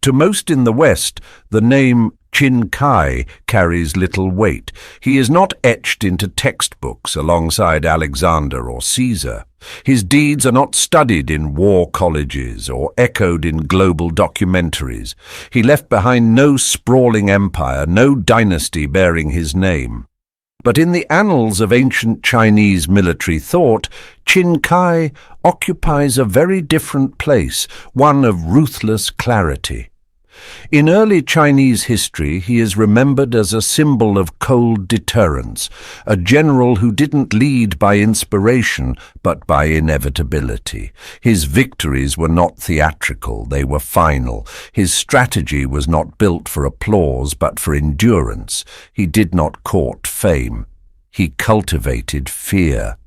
To most in the West, the name Qin Kai carries little weight. He is not etched into textbooks alongside Alexander or Caesar. His deeds are not studied in war colleges or echoed in global documentaries. He left behind no sprawling empire, no dynasty bearing his name. But in the annals of ancient Chinese military thought, Qin Kai occupies a very different place, one of ruthless clarity. In early Chinese history, he is remembered as a symbol of cold deterrence, a general who didn't lead by inspiration, but by inevitability. His victories were not theatrical, they were final. His strategy was not built for applause, but for endurance. He did not court fame. He cultivated fear.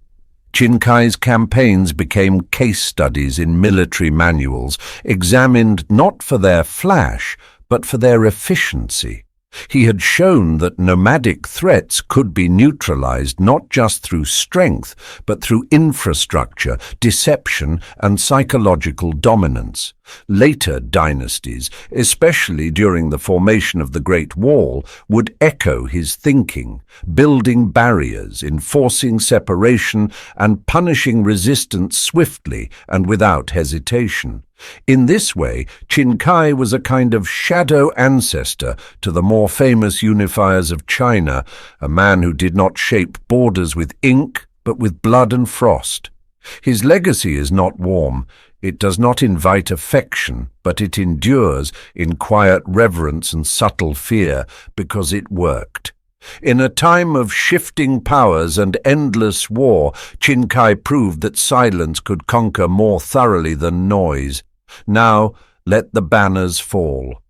Qin Kai's campaigns became case studies in military manuals, examined not for their flash, but for their efficiency. He had shown that nomadic threats could be neutralized not just through strength, but through infrastructure, deception, and psychological dominance. Later dynasties, especially during the formation of the Great Wall, would echo his thinking, building barriers, enforcing separation, and punishing resistance swiftly and without hesitation. In this way, Qin Kai was a kind of shadow ancestor to the more famous unifiers of China, a man who did not shape borders with ink, but with blood and frost. His legacy is not warm. It does not invite affection, but it endures in quiet reverence and subtle fear, because it worked. In a time of shifting powers and endless war, Qin Kai proved that silence could conquer more thoroughly than noise. Now, let the banners fall.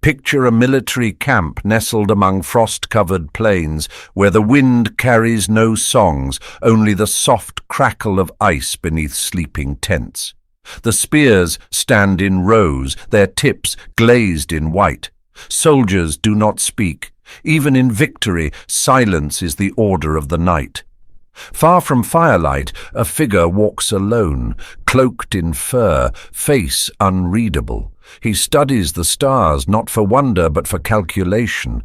Picture a military camp nestled among frost-covered plains, where the wind carries no songs, only the soft crackle of ice beneath sleeping tents. The spears stand in rows, their tips glazed in white. Soldiers do not speak. Even in victory, silence is the order of the night. Far from firelight, a figure walks alone, cloaked in fur, face unreadable. He studies the stars, not for wonder, but for calculation.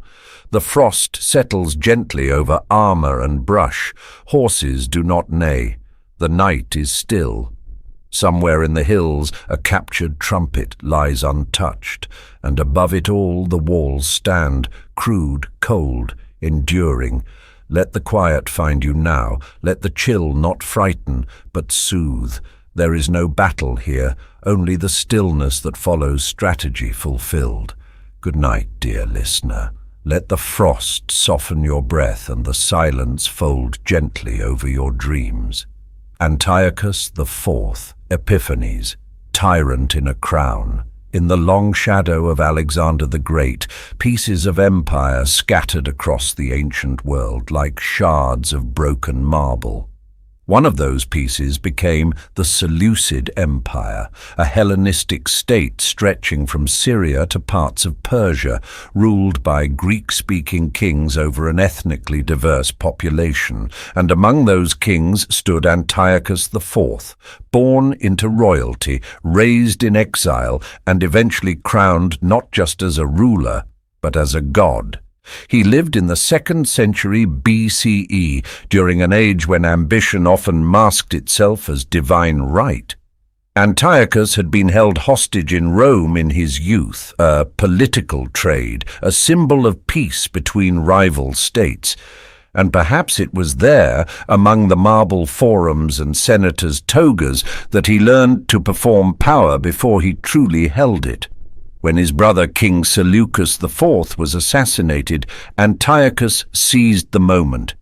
The frost settles gently over armor and brush. Horses do not neigh. The night is still. Somewhere in the hills, a captured trumpet lies untouched, and above it all the walls stand, crude, cold, enduring. Let the quiet find you now. Let the chill not frighten, but soothe. There is no battle here, only the stillness that follows strategy fulfilled. Good night, dear listener. Let the frost soften your breath and the silence fold gently over your dreams. Antiochus IV Epiphanes, tyrant in a crown. In the long shadow of Alexander the Great, pieces of empire scattered across the ancient world like shards of broken marble. One of those pieces became the Seleucid Empire, a Hellenistic state stretching from Syria to parts of Persia, ruled by Greek-speaking kings over an ethnically diverse population, and among those kings stood Antiochus IV, born into royalty, raised in exile, and eventually crowned not just as a ruler, but as a god. He lived in the 2nd century BCE, during an age when ambition often masked itself as divine right. Antiochus had been held hostage in Rome in his youth, a political trade, a symbol of peace between rival states. And perhaps it was there, among the marble forums and senators' togas, that he learned to perform power before he truly held it. When his brother King Seleucus IV was assassinated, Antiochus seized the moment.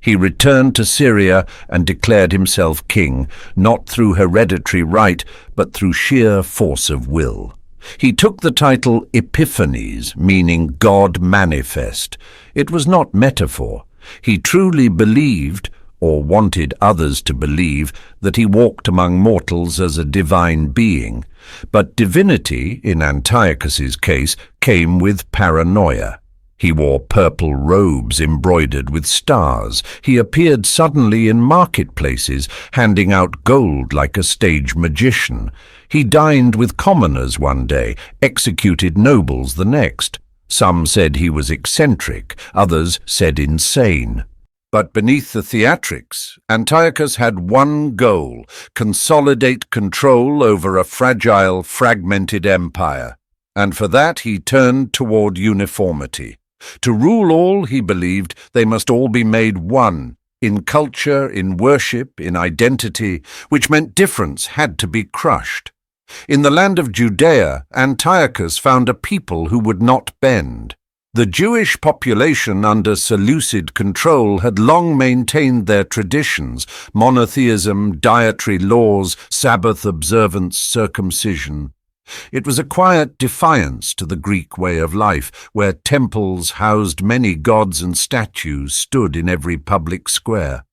He returned to Syria and declared himself king, not through hereditary right, but through sheer force of will. He took the title Epiphanes, meaning God manifest. It was not metaphor. He truly believed, or wanted others to believe, that he walked among mortals as a divine being. But divinity, in Antiochus's case, came with paranoia. He wore purple robes embroidered with stars. He appeared suddenly in marketplaces, handing out gold like a stage magician. He dined with commoners one day, executed nobles the next. Some said he was eccentric, others said insane. But beneath the theatrics, Antiochus had one goal: consolidate control over a fragile, fragmented empire. And for that he turned toward uniformity. To rule all, he believed, they must all be made one, in culture, in worship, in identity, which meant difference had to be crushed. In the land of Judea, Antiochus found a people who would not bend. The Jewish population under Seleucid control had long maintained their traditions: monotheism, dietary laws, Sabbath observance, circumcision. It was a quiet defiance to the Greek way of life, where temples housed many gods and statues stood in every public square.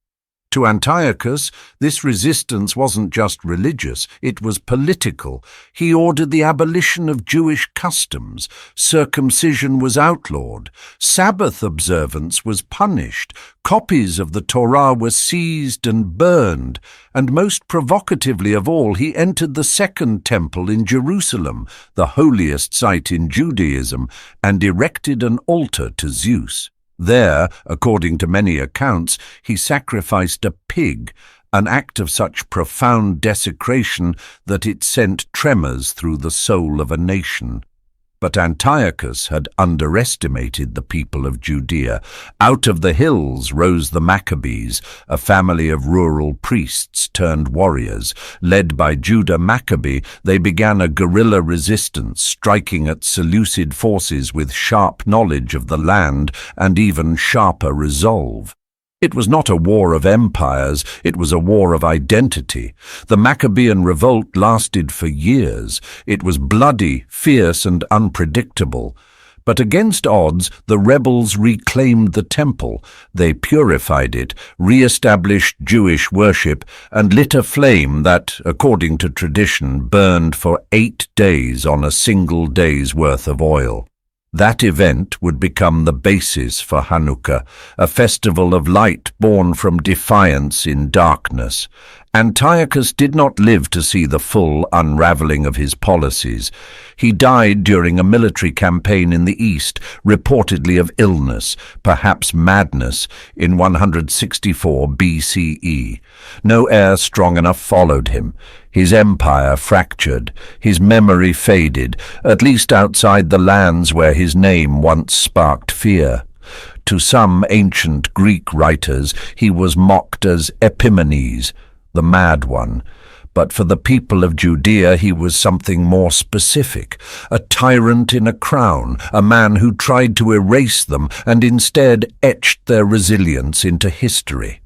To Antiochus, this resistance wasn't just religious, it was political. He ordered the abolition of Jewish customs. Circumcision was outlawed. Sabbath observance was punished. Copies of the Torah were seized and burned. And most provocatively of all, he entered the Second Temple in Jerusalem, the holiest site in Judaism, and erected an altar to Zeus. There, according to many accounts, he sacrificed a pig, an act of such profound desecration that it sent tremors through the soul of a nation. But Antiochus had underestimated the people of Judea. Out of the hills rose the Maccabees, a family of rural priests turned warriors. Led by Judah Maccabee, they began a guerrilla resistance, striking at Seleucid forces with sharp knowledge of the land and even sharper resolve. It was not a war of empires, it was a war of identity. The Maccabean revolt lasted for years. It was bloody, fierce, and unpredictable. But against odds, the rebels reclaimed the temple. They purified it, re-established Jewish worship, and lit a flame that, according to tradition, burned for 8 days on a single day's worth of oil. That event would become the basis for Hanukkah, a festival of light born from defiance in darkness. Antiochus did not live to see the full unraveling of his policies. He died during a military campaign in the east, reportedly of illness, perhaps madness, in 164 BCE. No heir strong enough followed him. His empire fractured, his memory faded, at least outside the lands where his name once sparked fear. To some ancient Greek writers, he was mocked as Epimanes, the mad one. But for the people of Judea he was something more specific, a tyrant in a crown, a man who tried to erase them and instead etched their resilience into history.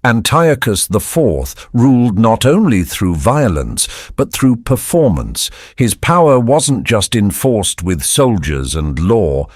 Antiochus IV ruled not only through violence, but through performance. His power wasn't just enforced with soldiers and law.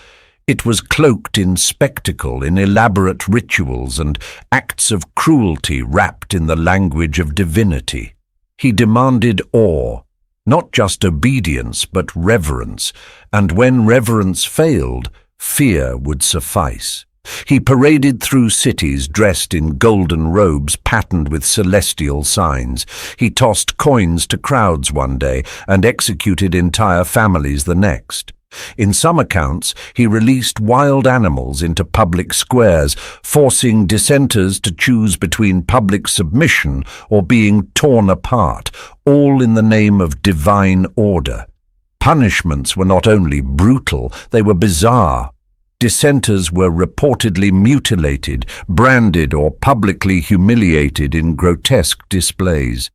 It was cloaked in spectacle, in elaborate rituals and acts of cruelty wrapped in the language of divinity. He demanded awe, not just obedience, but reverence, and when reverence failed, fear would suffice. He paraded through cities dressed in golden robes patterned with celestial signs. He tossed coins to crowds one day and executed entire families the next. In some accounts, he released wild animals into public squares, forcing dissenters to choose between public submission or being torn apart, all in the name of divine order. Punishments were not only brutal, they were bizarre. Dissenters were reportedly mutilated, branded, or publicly humiliated in grotesque displays.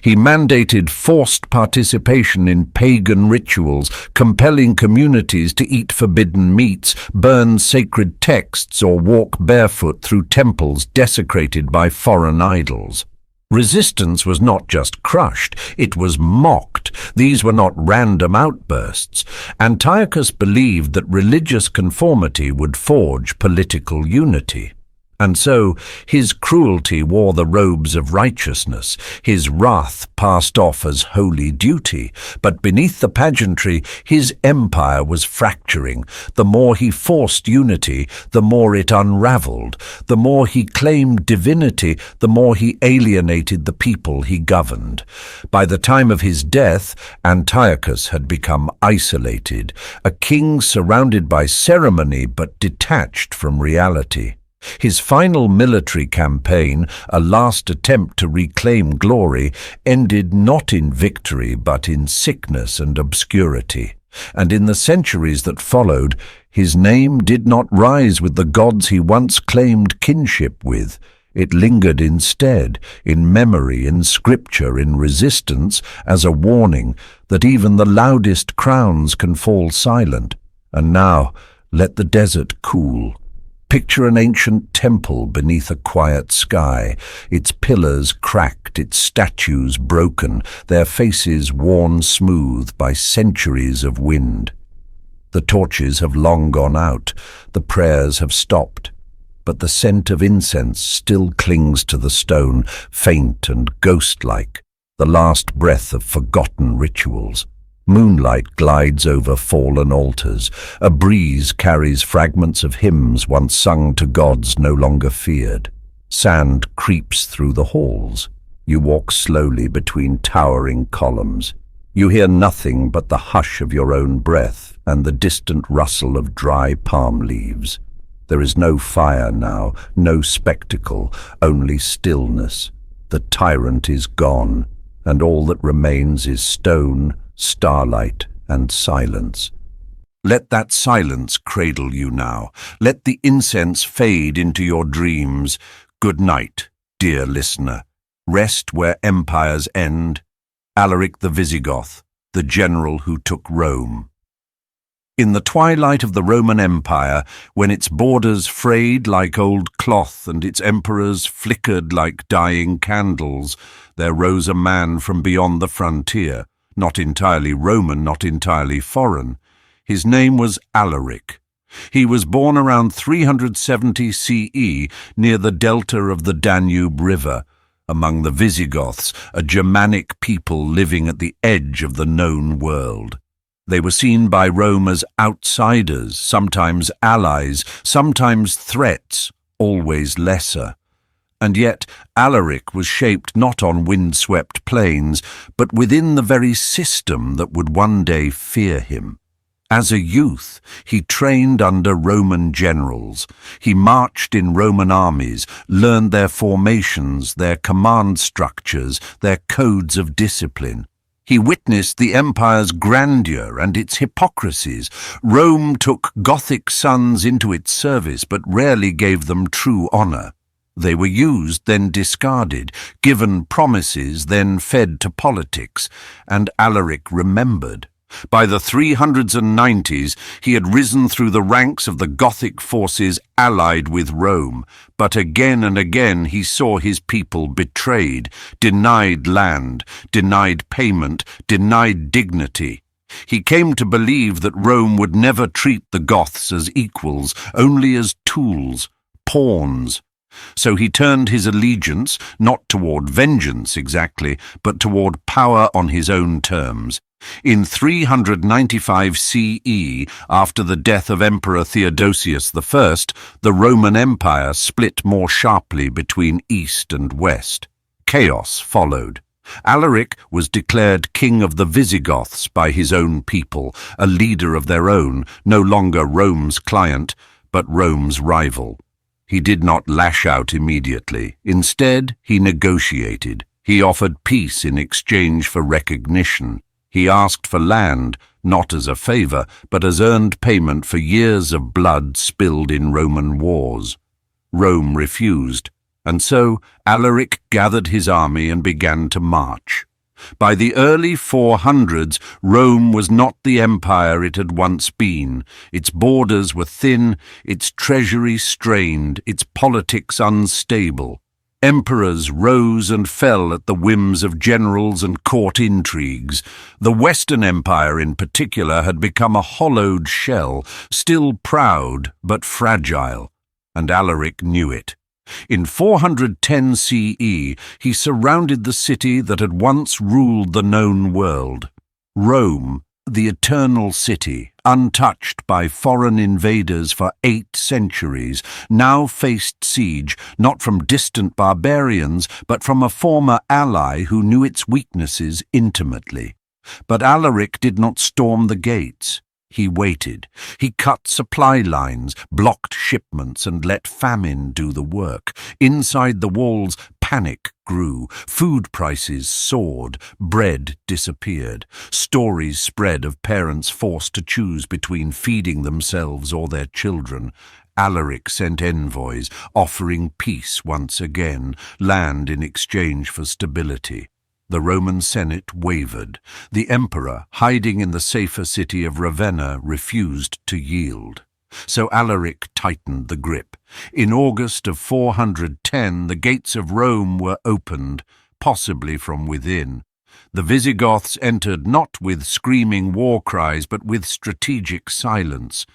He mandated forced participation in pagan rituals, compelling communities to eat forbidden meats, burn sacred texts, or walk barefoot through temples desecrated by foreign idols. Resistance was not just crushed, it was mocked. These were not random outbursts. Antiochus believed that religious conformity would forge political unity. And so his cruelty wore the robes of righteousness, his wrath passed off as holy duty. But beneath the pageantry, his empire was fracturing. The more he forced unity, the more it unraveled. The more he claimed divinity, the more he alienated the people he governed. By the time of his death, Antiochus had become isolated, a king surrounded by ceremony but detached from reality. His final military campaign, a last attempt to reclaim glory, ended not in victory but in sickness and obscurity. And in the centuries that followed, his name did not rise with the gods he once claimed kinship with. It lingered instead, in memory, in scripture, in resistance, as a warning that even the loudest crowns can fall silent. And now, let the desert cool. Picture an ancient temple beneath a quiet sky, its pillars cracked, its statues broken, their faces worn smooth by centuries of wind. The torches have long gone out, the prayers have stopped, but the scent of incense still clings to the stone, faint and ghost-like, the last breath of forgotten rituals. Moonlight glides over fallen altars. A breeze carries fragments of hymns once sung to gods no longer feared. Sand creeps through the halls. You walk slowly between towering columns. You hear nothing but the hush of your own breath and the distant rustle of dry palm leaves. There is no fire now, no spectacle, only stillness. The tyrant is gone, and all that remains is stone, starlight, and silence. Let that silence cradle you now. Let the incense fade into your dreams. Good night, dear listener. Rest where empires end. Alaric the Visigoth, the general who took Rome. In the twilight of the Roman Empire, when its borders frayed like old cloth and its emperors flickered like dying candles, there rose a man from beyond the frontier, not entirely Roman, not entirely foreign. His name was Alaric. He was born around 370 CE near the delta of the Danube River, among the Visigoths, a Germanic people living at the edge of the known world. They were seen by Rome as outsiders, sometimes allies, sometimes threats, always lesser. And yet Alaric was shaped not on windswept plains, but within the very system that would one day fear him. As a youth, he trained under Roman generals. He marched in Roman armies, learned their formations, their command structures, their codes of discipline. He witnessed the empire's grandeur and its hypocrisies. Rome took Gothic sons into its service, but rarely gave them true honor. They were used, then discarded, given promises, then fed to politics, and Alaric remembered. By the 390s, he had risen through the ranks of the Gothic forces allied with Rome, but again and again he saw his people betrayed, denied land, denied payment, denied dignity. He came to believe that Rome would never treat the Goths as equals, only as tools, pawns. So he turned his allegiance not toward vengeance exactly, but toward power on his own terms. In 395 CE, after the death of Emperor Theodosius I, the Roman Empire split more sharply between East and West. Chaos followed. Alaric was declared king of the Visigoths by his own people, a leader of their own, no longer Rome's client, but Rome's rival. He did not lash out immediately. Instead, he negotiated. He offered peace in exchange for recognition. He asked for land, not as a favor, but as earned payment for years of blood spilled in Roman wars. Rome refused, and so Alaric gathered his army and began to march. By the early 400s, Rome was not the empire it had once been. Its borders were thin, its treasury strained, its politics unstable. Emperors rose and fell at the whims of generals and court intrigues. The Western Empire in particular had become a hollowed shell, still proud but fragile, and Alaric knew it. In 410 CE, he surrounded the city that had once ruled the known world. Rome, the eternal city, untouched by foreign invaders for 8 centuries, now faced siege not from distant barbarians, but from a former ally who knew its weaknesses intimately. But Alaric did not storm the gates. He waited. He cut supply lines, blocked shipments, and let famine do the work. Inside the walls, panic grew. Food prices soared. Bread disappeared. Stories spread of parents forced to choose between feeding themselves or their children. Alaric sent envoys, offering peace once again, land in exchange for stability. The Roman Senate wavered. The emperor, hiding in the safer city of Ravenna, refused to yield. So Alaric tightened the grip. In August of 410, the gates of Rome were opened, possibly from within. The Visigoths entered not with screaming war cries, but with strategic silence.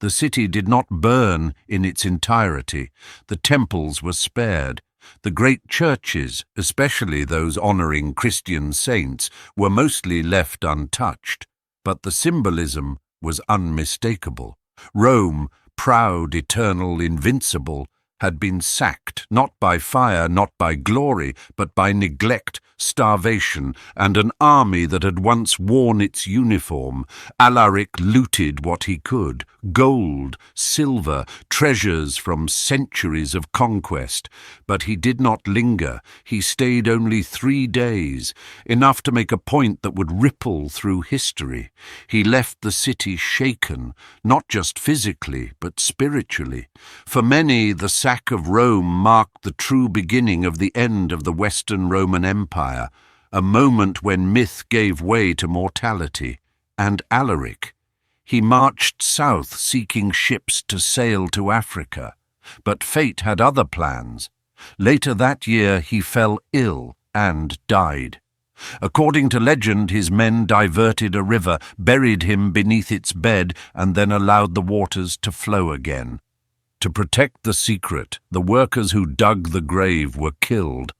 The city did not burn in its entirety. The temples were spared. The great churches, especially those honoring Christian saints, were mostly left untouched, but the symbolism was unmistakable. Rome, proud, eternal, invincible, had been sacked, not by fire, not by glory, but by neglect, starvation, and an army that had once worn its uniform. Alaric looted what he could: gold, silver, treasures from centuries of conquest. But he did not linger. He stayed only 3 days, enough to make a point that would ripple through history. He left the city shaken, not just physically, but spiritually. For many, the sack of Rome marked the true beginning of the end of the Western Roman Empire, a moment when myth gave way to mortality. And Alaric, he marched south seeking ships to sail to Africa. But fate had other plans. Later that year he fell ill and died. According to legend, his men diverted a river, buried him beneath its bed, and then allowed the waters to flow again. To protect the secret, the workers who dug the grave were killed.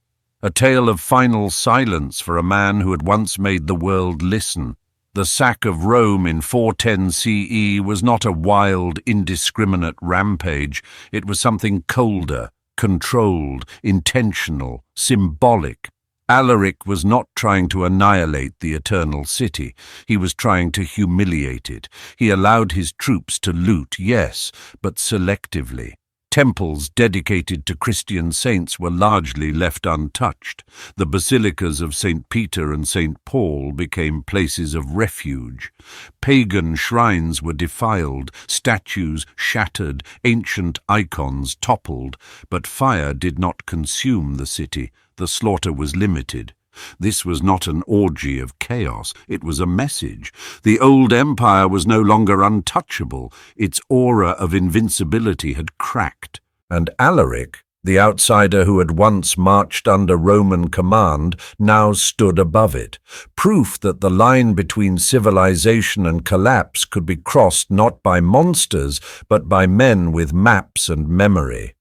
A tale of final silence for a man who had once made the world listen. The sack of Rome in 410 CE was not a wild, indiscriminate rampage. It was something colder, controlled, intentional, symbolic. Alaric was not trying to annihilate the eternal city. He was trying to humiliate it. He allowed his troops to loot, yes, but selectively. Temples dedicated to Christian saints were largely left untouched. The basilicas of St. Peter and St. Paul became places of refuge. Pagan shrines were defiled, statues shattered, ancient icons toppled, but fire did not consume the city. The slaughter was limited. This was not an orgy of chaos, it was a message. The old empire was no longer untouchable, its aura of invincibility had cracked. And Alaric, the outsider who had once marched under Roman command, now stood above it. Proof that the line between civilization and collapse could be crossed not by monsters, but by men with maps and memory.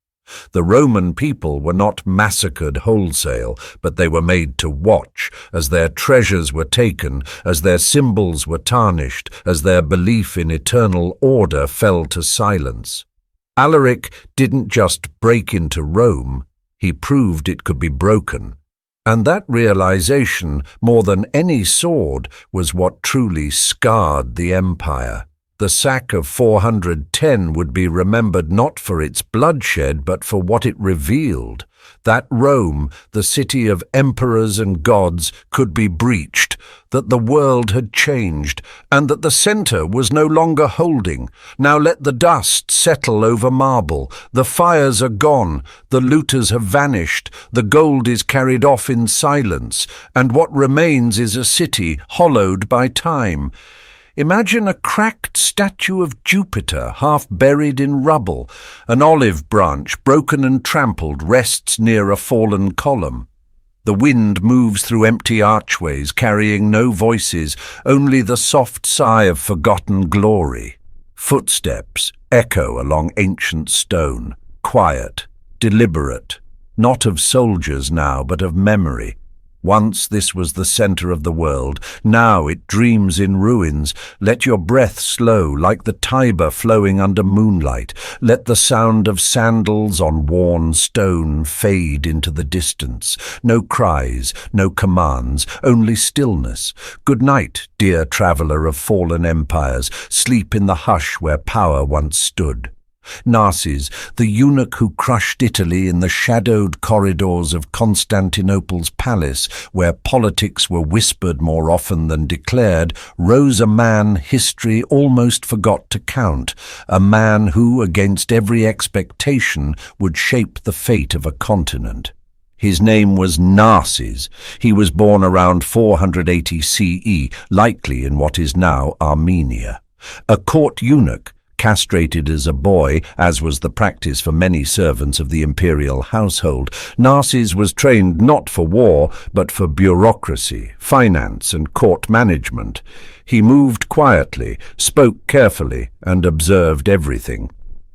The Roman people were not massacred wholesale, but they were made to watch, as their treasures were taken, as their symbols were tarnished, as their belief in eternal order fell to silence. Alaric didn't just break into Rome, he proved it could be broken. And that realization, more than any sword, was what truly scarred the empire. The sack of 410 would be remembered not for its bloodshed, but for what it revealed. That Rome, the city of emperors and gods, could be breached, that the world had changed, and that the center was no longer holding. Now let the dust settle over marble. The fires are gone, the looters have vanished, the gold is carried off in silence, and what remains is a city hollowed by time. Imagine a cracked statue of Jupiter, half buried in rubble. An olive branch, broken and trampled, rests near a fallen column. The wind moves through empty archways, carrying no voices, only the soft sigh of forgotten glory. Footsteps echo along ancient stone, quiet, deliberate, not of soldiers now, but of memory. Once this was the center of the world, now it dreams in ruins. Let your breath slow, like the Tiber flowing under moonlight. Let the sound of sandals on worn stone fade into the distance. No cries, no commands, only stillness. Good night, dear traveler of fallen empires. Sleep in the hush where power once stood. Narses, the eunuch who crushed Italy in the shadowed corridors of Constantinople's palace, where politics were whispered more often than declared, rose a man history almost forgot to count, a man who, against every expectation, would shape the fate of a continent. His name was Narses. He was born around 480 CE, likely in what is now Armenia. A court eunuch, castrated as a boy, as was the practice for many servants of the imperial household, Narses was trained not for war, but for bureaucracy, finance, and court management. He moved quietly, spoke carefully, and observed everything.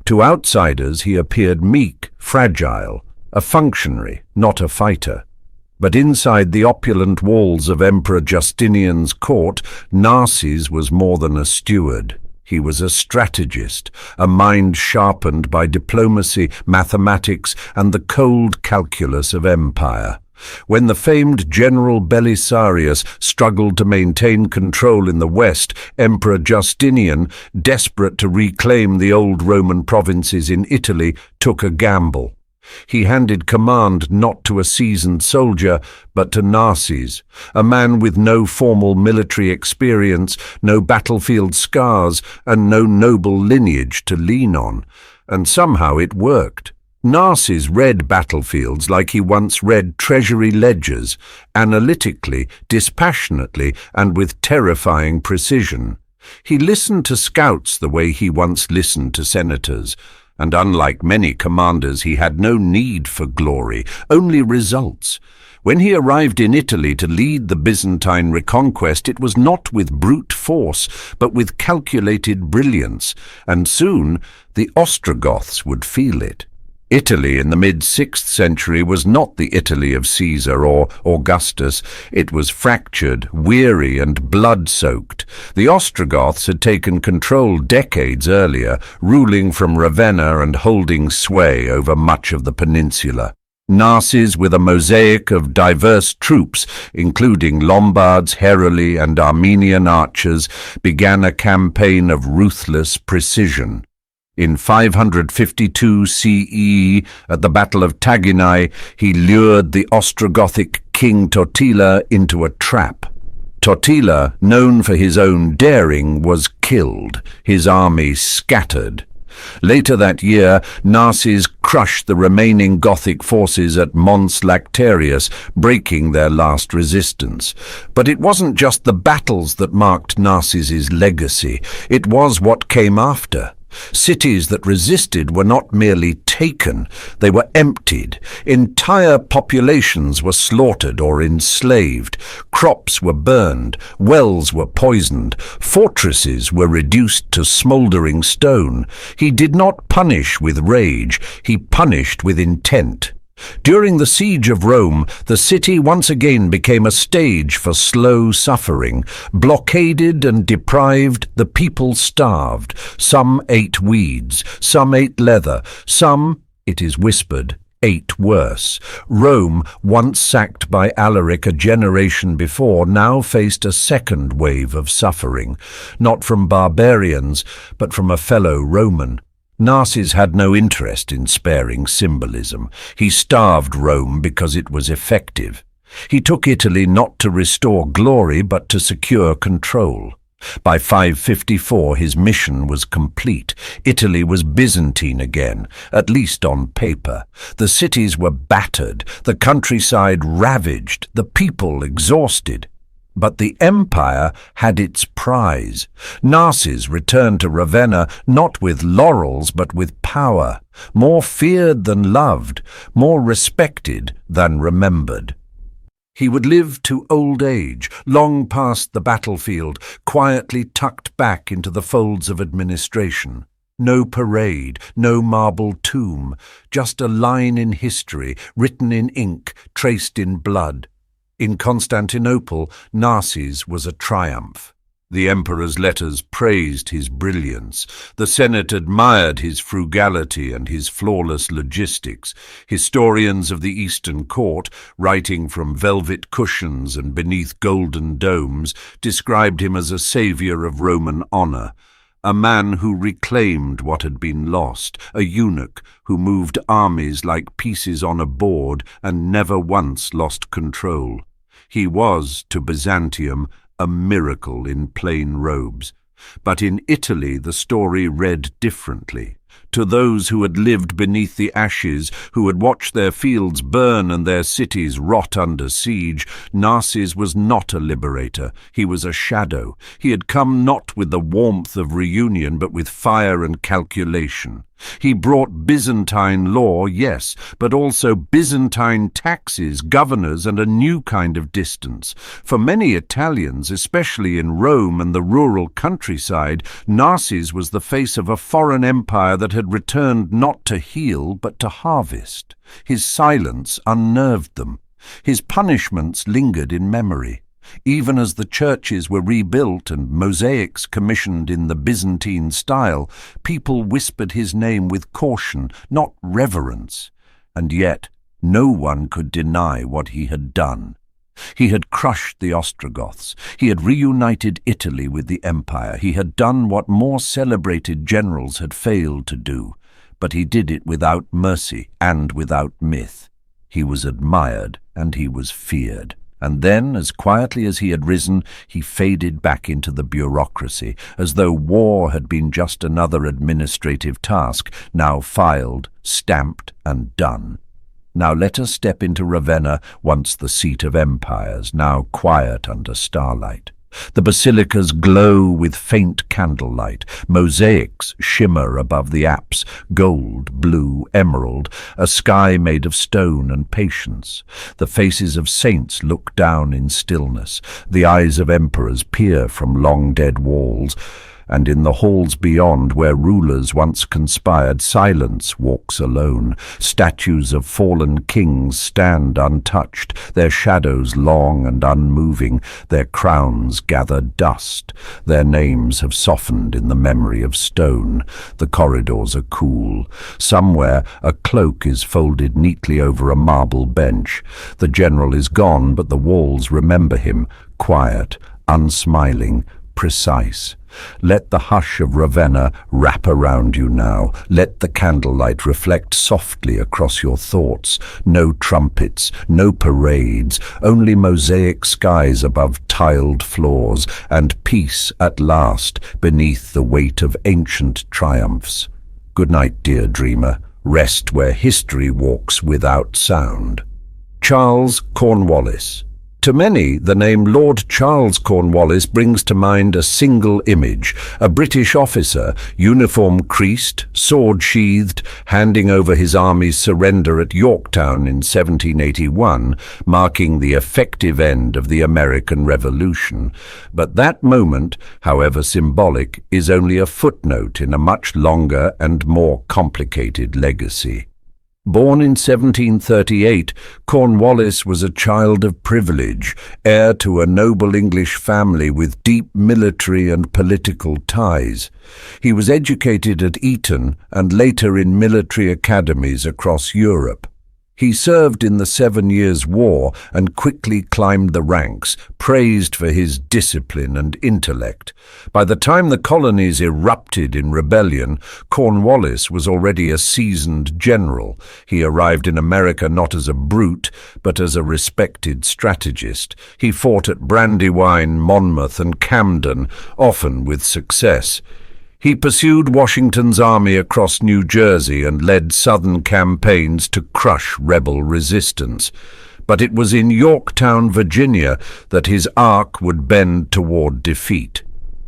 To outsiders he appeared meek, fragile, a functionary, not a fighter. But inside the opulent walls of Emperor Justinian's court, Narses was more than a steward. He was a strategist, a mind sharpened by diplomacy, mathematics, and the cold calculus of empire. When the famed General Belisarius struggled to maintain control in the west, Emperor Justinian, desperate to reclaim the old Roman provinces in Italy, took a gamble. He handed command not to a seasoned soldier, but to Narses, a man with no formal military experience, no battlefield scars, and no noble lineage to lean on. And somehow it worked. Narses read battlefields like he once read treasury ledgers, analytically, dispassionately, and with terrifying precision. He listened to scouts the way he once listened to senators. And unlike many commanders, he had no need for glory, only results. When he arrived in Italy to lead the Byzantine reconquest, it was not with brute force, but with calculated brilliance, and soon the Ostrogoths would feel it. Italy in the mid-6th century was not the Italy of Caesar or Augustus. It was fractured, weary, and blood-soaked. The Ostrogoths had taken control decades earlier, ruling from Ravenna and holding sway over much of the peninsula. Narses, with a mosaic of diverse troops, including Lombards, Heruli, and Armenian archers, began a campaign of ruthless precision. In 552 CE, at the Battle of Taginai, he lured the Ostrogothic king Totila into a trap. Totila, known for his own daring, was killed, his army scattered. Later that year, Narses crushed the remaining Gothic forces at Mons Lactarius, breaking their last resistance. But it wasn't just the battles that marked Narses's legacy, it was what came after. Cities that resisted were not merely taken, they were emptied. Entire populations were slaughtered or enslaved. Crops were burned, wells were poisoned, fortresses were reduced to smouldering stone. He did not punish with rage, he punished with intent. During the siege of Rome, the city once again became a stage for slow suffering. Blockaded and deprived, the people starved. Some ate weeds, some ate leather, some, it is whispered, ate worse. Rome, once sacked by Alaric a generation before, now faced a second wave of suffering, not from barbarians, but from a fellow Roman. Narses had no interest in sparing symbolism. He starved Rome because it was effective. He took Italy not to restore glory but to secure control. By 554 his mission was complete. Italy was Byzantine again, at least on paper. The cities were battered, the countryside ravaged, the people exhausted. But the empire had its prize. Narses returned to Ravenna not with laurels but with power, more feared than loved, more respected than remembered. He would live to old age, long past the battlefield, quietly tucked back into the folds of administration. No parade, no marble tomb, just a line in history, written in ink, traced in blood. In Constantinople, Narses was a triumph. The emperor's letters praised his brilliance. The Senate admired his frugality and his flawless logistics. Historians of the Eastern Court, writing from velvet cushions and beneath golden domes, described him as a savior of Roman honor, a man who reclaimed what had been lost, a eunuch who moved armies like pieces on a board and never once lost control. He was, to Byzantium, a miracle in plain robes. But in Italy the story read differently. To those who had lived beneath the ashes, who had watched their fields burn and their cities rot under siege, Narses was not a liberator. He was a shadow. He had come not with the warmth of reunion, but with fire and calculation. He brought Byzantine law, yes, but also Byzantine taxes, governors, and a new kind of distance. For many Italians, especially in Rome and the rural countryside, Narses was the face of a foreign empire that had returned not to heal, but to harvest. His silence unnerved them. His punishments lingered in memory. Even as the churches were rebuilt and mosaics commissioned in the Byzantine style, people whispered his name with caution, not reverence. And yet, no one could deny what he had done. He had crushed the Ostrogoths. He had reunited Italy with the empire. He had done what more celebrated generals had failed to do. But he did it without mercy and without myth. He was admired and he was feared. And then, as quietly as he had risen, he faded back into the bureaucracy, as though war had been just another administrative task, now filed, stamped, and done. Now let us step into Ravenna, once the seat of empires, now quiet under starlight. The basilicas glow with faint candlelight. Mosaics shimmer above the apse, gold, blue, emerald, a sky made of stone and patience. The faces of saints look down in stillness. The eyes of emperors peer from long-dead walls. And in the halls beyond, where rulers once conspired, silence walks alone. Statues of fallen kings stand untouched, their shadows long and unmoving, their crowns gather dust. Their names have softened in the memory of stone. The corridors are cool. Somewhere a cloak is folded neatly over a marble bench. The general is gone, but the walls remember him, quiet, unsmiling, precise. Let the hush of Ravenna wrap around you now. Let the candlelight reflect softly across your thoughts. No trumpets, no parades, only mosaic skies above tiled floors, and peace at last beneath the weight of ancient triumphs. Good night, dear dreamer. Rest where history walks without sound. Charles Cornwallis. To many, the name Lord Charles Cornwallis brings to mind a single image: a British officer, uniform creased, sword sheathed, handing over his army's surrender at Yorktown in 1781, marking the effective end of the American Revolution. But that moment, however symbolic, is only a footnote in a much longer and more complicated legacy. Born in 1738, Cornwallis was a child of privilege, heir to a noble English family with deep military and political ties. He was educated at Eton and later in military academies across Europe. He served in the 7 Years' War and quickly climbed the ranks, praised for his discipline and intellect. By the time the colonies erupted in rebellion, Cornwallis was already a seasoned general. He arrived in America not as a brute, but as a respected strategist. He fought at Brandywine, Monmouth, and Camden, often with success. He pursued Washington's army across New Jersey and led Southern campaigns to crush rebel resistance. But it was in Yorktown, Virginia, that his arc would bend toward defeat.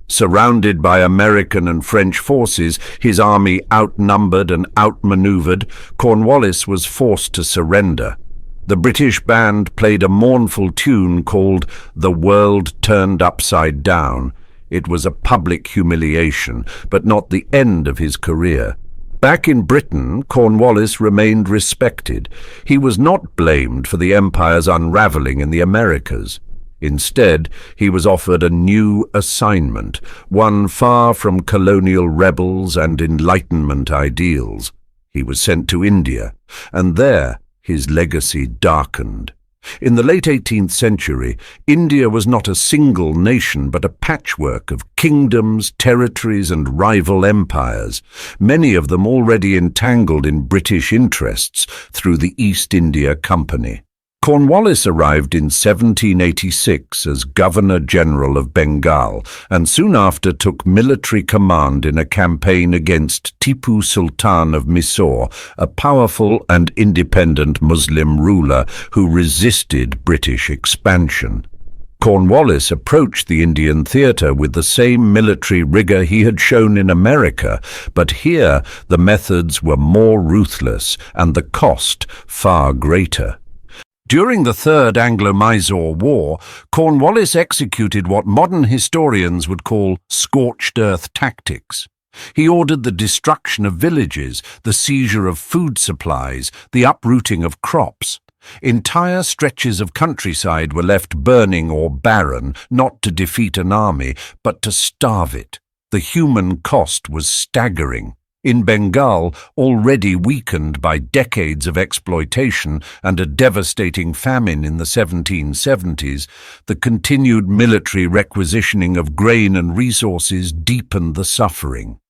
Surrounded by American and French forces, his army outnumbered and outmaneuvered, Cornwallis was forced to surrender. The British band played a mournful tune called "The World Turned Upside Down." It was a public humiliation, but not the end of his career. Back in Britain, Cornwallis remained respected. He was not blamed for the empire's unraveling in the Americas. Instead, he was offered a new assignment, one far from colonial rebels and Enlightenment ideals. He was sent to India, and there his legacy darkened. In the late 18th century, India was not a single nation but a patchwork of kingdoms, territories and rival empires, many of them already entangled in British interests through the East India Company. Cornwallis arrived in 1786 as Governor-General of Bengal and soon after took military command in a campaign against Tipu Sultan of Mysore, a powerful and independent Muslim ruler who resisted British expansion. Cornwallis approached the Indian theatre with the same military rigor he had shown in America, but here the methods were more ruthless and the cost far greater. During the Third Anglo-Mysore War, Cornwallis executed what modern historians would call scorched earth tactics. He ordered the destruction of villages, the seizure of food supplies, the uprooting of crops. Entire stretches of countryside were left burning or barren, not to defeat an army, but to starve it. The human cost was staggering. In Bengal, already weakened by decades of exploitation and a devastating famine in the 1770s, the continued military requisitioning of grain and resources deepened the suffering.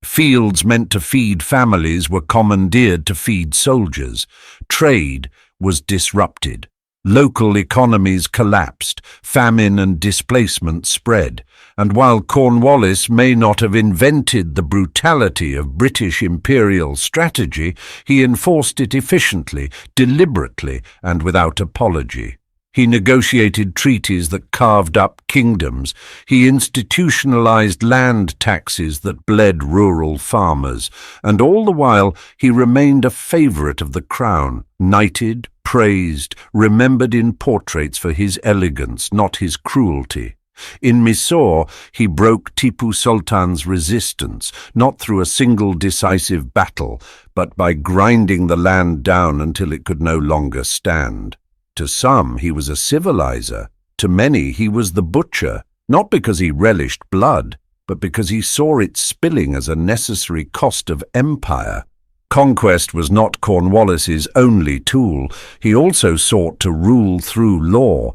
Fields meant to feed families were commandeered to feed soldiers. Trade was disrupted. Local economies collapsed, famine and displacement spread, and while Cornwallis may not have invented the brutality of British imperial strategy, he enforced it efficiently, deliberately, and without apology. He negotiated treaties that carved up kingdoms. He institutionalized land taxes that bled rural farmers, and all the while he remained a favorite of the crown, knighted, praised, remembered in portraits for his elegance, not his cruelty. In Mysore, he broke Tipu Sultan's resistance, not through a single decisive battle, but by grinding the land down until it could no longer stand. To some, he was a civilizer. To many, he was the butcher, not because he relished blood, but because he saw it spilling as a necessary cost of empire. Conquest was not Cornwallis's only tool. He also sought to rule through law,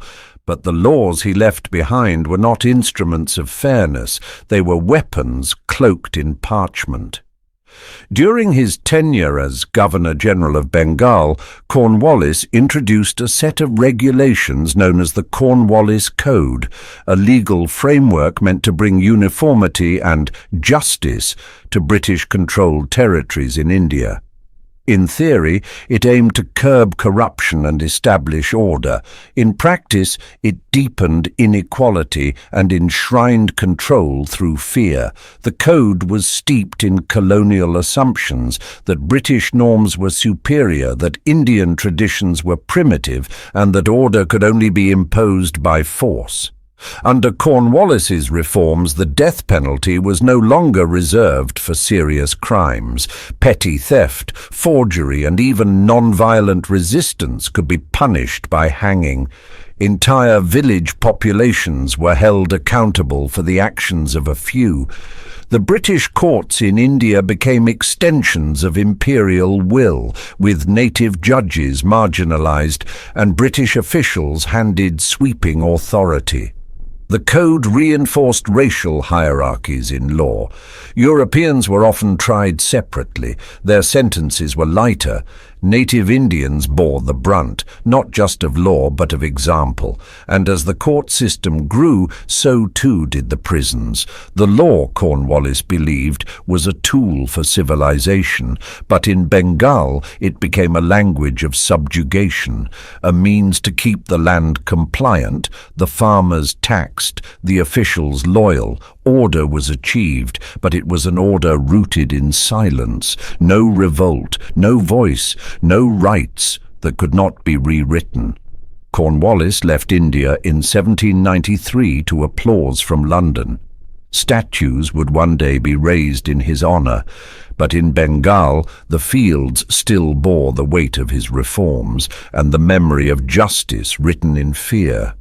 But the laws he left behind were not instruments of fairness, they were weapons cloaked in parchment. During his tenure as Governor-General of Bengal, Cornwallis introduced a set of regulations known as the Cornwallis Code, a legal framework meant to bring uniformity and justice to British-controlled territories in India. In theory, it aimed to curb corruption and establish order. In practice, it deepened inequality and enshrined control through fear. The code was steeped in colonial assumptions that British norms were superior, that Indian traditions were primitive, and that order could only be imposed by force. Under Cornwallis's reforms, the death penalty was no longer reserved for serious crimes. Petty theft, forgery, and even non-violent resistance could be punished by hanging. Entire village populations were held accountable for the actions of a few. The British courts in India became extensions of imperial will, with native judges marginalized and British officials handed sweeping authority. The code reinforced racial hierarchies in law. Europeans were often tried separately. Their sentences were lighter. Native Indians bore the brunt, not just of law but of example. And as the court system grew, so too did the prisons. The law, Cornwallis believed, was a tool for civilization, but in Bengal it became a language of subjugation, a means to keep the land compliant, the farmers taxed, the officials loyal. Order was achieved, but it was an order rooted in silence. No revolt, no voice, no rights that could not be rewritten. Cornwallis left India in 1793 to applause from London. Statues would one day be raised in his honor, but in Bengal the fields still bore the weight of his reforms and the memory of justice written in fear.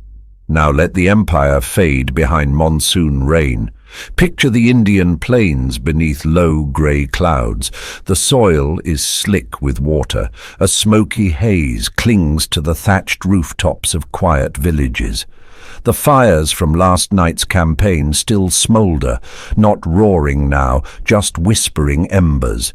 Now let the empire fade behind monsoon rain. Picture the Indian plains beneath low grey clouds. The soil is slick with water. A smoky haze clings to the thatched rooftops of quiet villages. The fires from last night's campaign still smoulder, not roaring now, just whispering embers.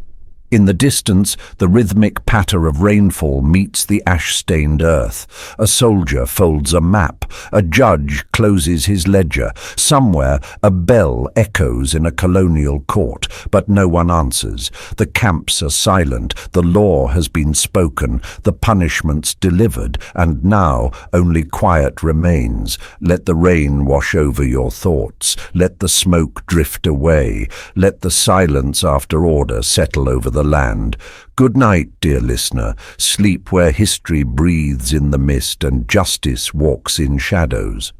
In the distance, the rhythmic patter of rainfall meets the ash-stained earth. A soldier folds a map. A judge closes his ledger. Somewhere, a bell echoes in a colonial court, but no one answers. The camps are silent. The law has been spoken. The punishments delivered. And now, only quiet remains. Let the rain wash over your thoughts. Let the smoke drift away. Let the silence after order settle over the land. Good night, dear listener. Sleep where history breathes in the mist and justice walks in shadows.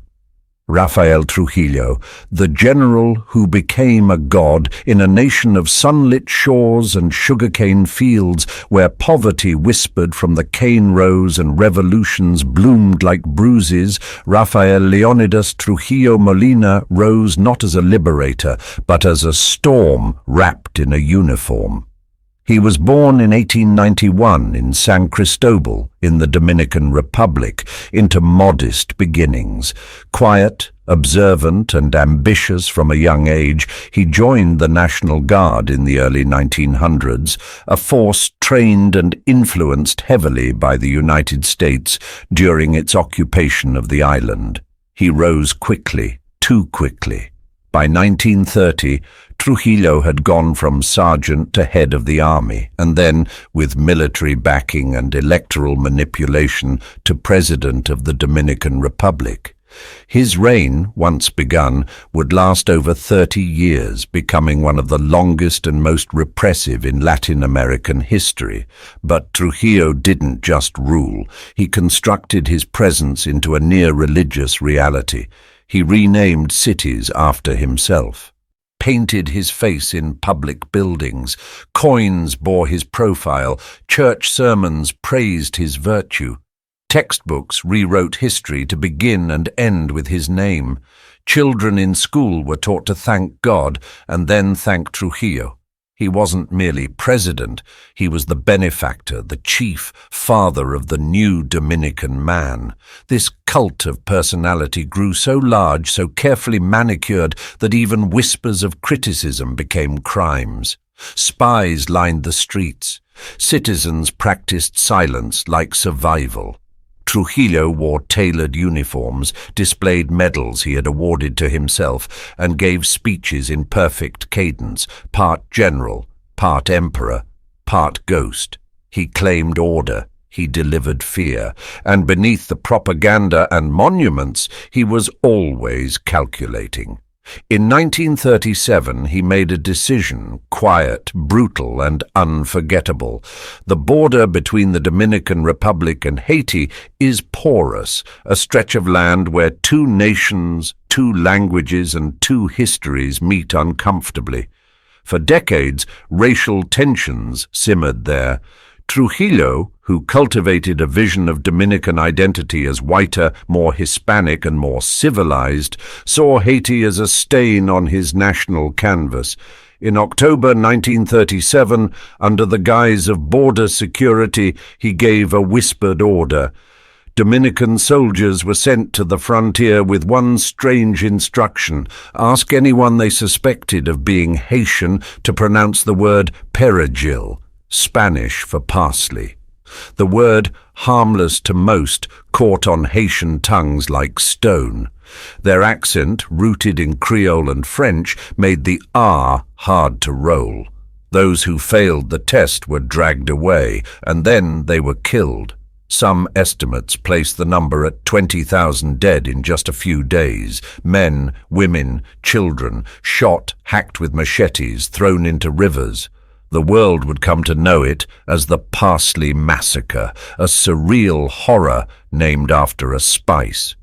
Rafael Trujillo, the general who became a god in a nation of sunlit shores and sugarcane fields where poverty whispered from the cane rows and revolutions bloomed like bruises. Rafael Leonidas Trujillo Molina rose not as a liberator, but as a storm wrapped in a uniform. He was born in 1891 in San Cristobal in the Dominican Republic into modest beginnings. Quiet, observant and ambitious from a young age, he joined the National Guard in the early 1900s, a force trained and influenced heavily by the United States during its occupation of the island. He rose quickly, too quickly. By 1930, Trujillo had gone from sergeant to head of the army, and then, with military backing and electoral manipulation, to president of the Dominican Republic. His reign, once begun, would last over 30 years, becoming one of the longest and most repressive in Latin American history. But Trujillo didn't just rule. He constructed his presence into a near-religious reality. He renamed cities after himself, painted his face in public buildings, coins bore his profile, church sermons praised his virtue. Textbooks rewrote history to begin and end with his name. Children in school were taught to thank God and then thank Trujillo. He wasn't merely president, he was the benefactor, the chief father of the new Dominican man. This cult of personality grew so large, so carefully manicured, that even whispers of criticism became crimes. Spies lined the streets. Citizens practiced silence like survival. Trujillo wore tailored uniforms, displayed medals he had awarded to himself, and gave speeches in perfect cadence, part general, part emperor, part ghost. He claimed order, he delivered fear, and beneath the propaganda and monuments, he was always calculating. In 1937, he made a decision, quiet, brutal, and unforgettable. The border between the Dominican Republic and Haiti is porous, a stretch of land where two nations, two languages, and two histories meet uncomfortably. For decades, racial tensions simmered there. Trujillo, who cultivated a vision of Dominican identity as whiter, more Hispanic, and more civilized, saw Haiti as a stain on his national canvas. In October 1937, under the guise of border security, he gave a whispered order. Dominican soldiers were sent to the frontier with one strange instruction: ask anyone they suspected of being Haitian to pronounce the word perejil, Spanish for parsley. The word, harmless to most, caught on Haitian tongues like stone. Their accent, rooted in Creole and French, made the R hard to roll. Those who failed the test were dragged away, and then they were killed. Some estimates place the number at 20,000 dead in just a few days. Men, women, children, shot, hacked with machetes, thrown into rivers. The world would come to know it as the Parsley Massacre, a surreal horror named after a spice.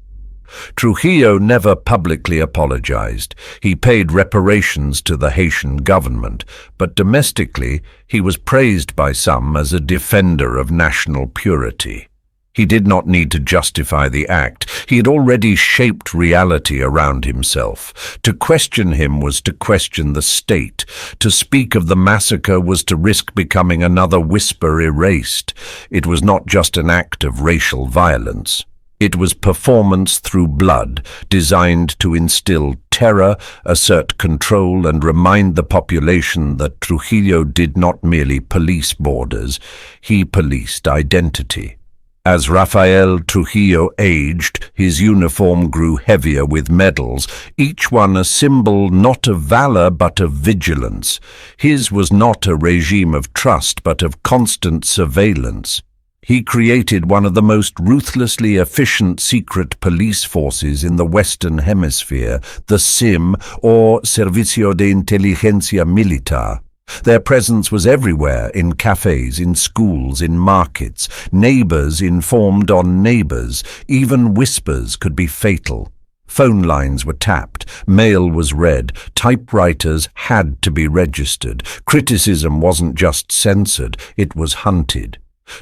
Trujillo never publicly apologized. He paid reparations to the Haitian government, but domestically he was praised by some as a defender of national purity. He did not need to justify the act. He had already shaped reality around himself. To question him was to question the state. To speak of the massacre was to risk becoming another whisper erased. It was not just an act of racial violence. It was performance through blood, designed to instill terror, assert control, and remind the population that Trujillo did not merely police borders, he policed identity. As Rafael Trujillo aged, his uniform grew heavier with medals, each one a symbol not of valor but of vigilance. His was not a regime of trust but of constant surveillance. He created one of the most ruthlessly efficient secret police forces in the Western Hemisphere, the SIM, or Servicio de Inteligencia Militar. Their presence was everywhere, in cafes, in schools, in markets. Neighbors informed on neighbors. Even whispers could be fatal. Phone lines were tapped, mail was read, typewriters had to be registered. Criticism wasn't just censored, it was hunted.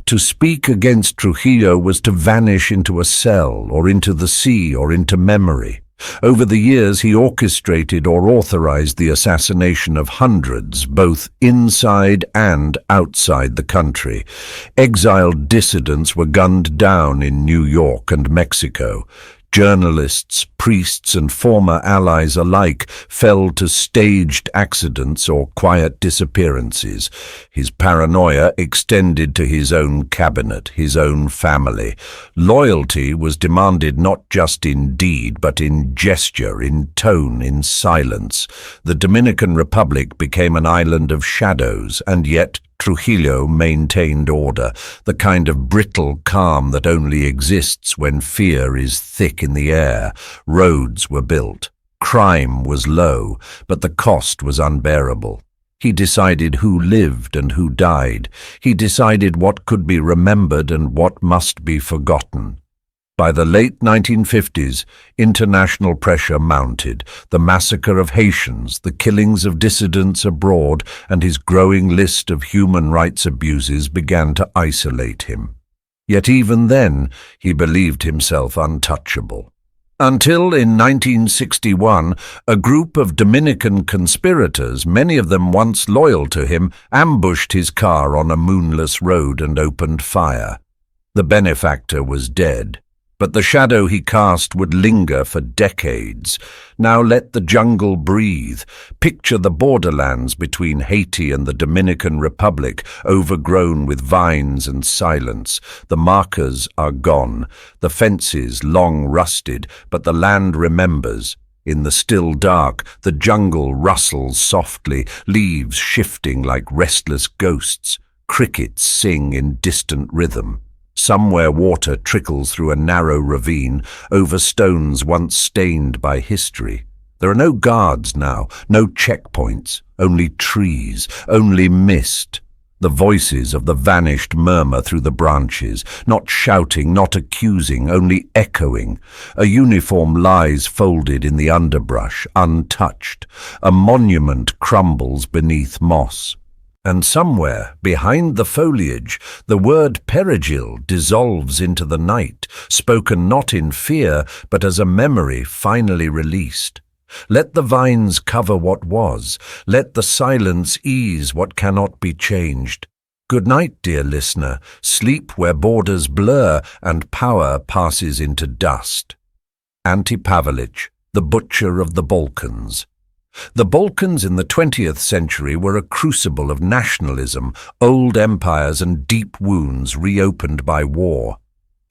To speak against Trujillo was to vanish into a cell, or into the sea, or into memory. Over the years, he orchestrated or authorized the assassination of hundreds, both inside and outside the country. Exiled dissidents were gunned down in New York and Mexico. Journalists, priests, and former allies alike fell to staged accidents or quiet disappearances. His paranoia extended to his own cabinet, his own family. Loyalty was demanded not just in deed, but in gesture, in tone, in silence. The Dominican Republic became an island of shadows, and yet Trujillo maintained order, the kind of brittle calm that only exists when fear is thick in the air. Roads were built. Crime was low, but the cost was unbearable. He decided who lived and who died. He decided what could be remembered and what must be forgotten. By the late 1950s, international pressure mounted. The massacre of Haitians, the killings of dissidents abroad, and his growing list of human rights abuses began to isolate him. Yet even then, he believed himself untouchable. Until in 1961, a group of Dominican conspirators, many of them once loyal to him, ambushed his car on a moonless road and opened fire. The benefactor was dead, but the shadow he cast would linger for decades. Now let the jungle breathe. Picture the borderlands between Haiti and the Dominican Republic, overgrown with vines and silence. The markers are gone, the fences long rusted, but the land remembers. In the still dark, the jungle rustles softly, leaves shifting like restless ghosts. Crickets sing in distant rhythm. Somewhere water trickles through a narrow ravine, over stones once stained by history. There are no guards now, no checkpoints, only trees, only mist. The voices of the vanished murmur through the branches, not shouting, not accusing, only echoing. A uniform lies folded in the underbrush, untouched. A monument crumbles beneath moss. And somewhere, behind the foliage, the word perigil dissolves into the night, spoken not in fear, but as a memory finally released. Let the vines cover what was. Let the silence ease what cannot be changed. Good night, dear listener. Sleep where borders blur and power passes into dust. Ante Pavelić, the butcher of the Balkans. The Balkans in the 20th century were a crucible of nationalism, old empires and deep wounds reopened by war.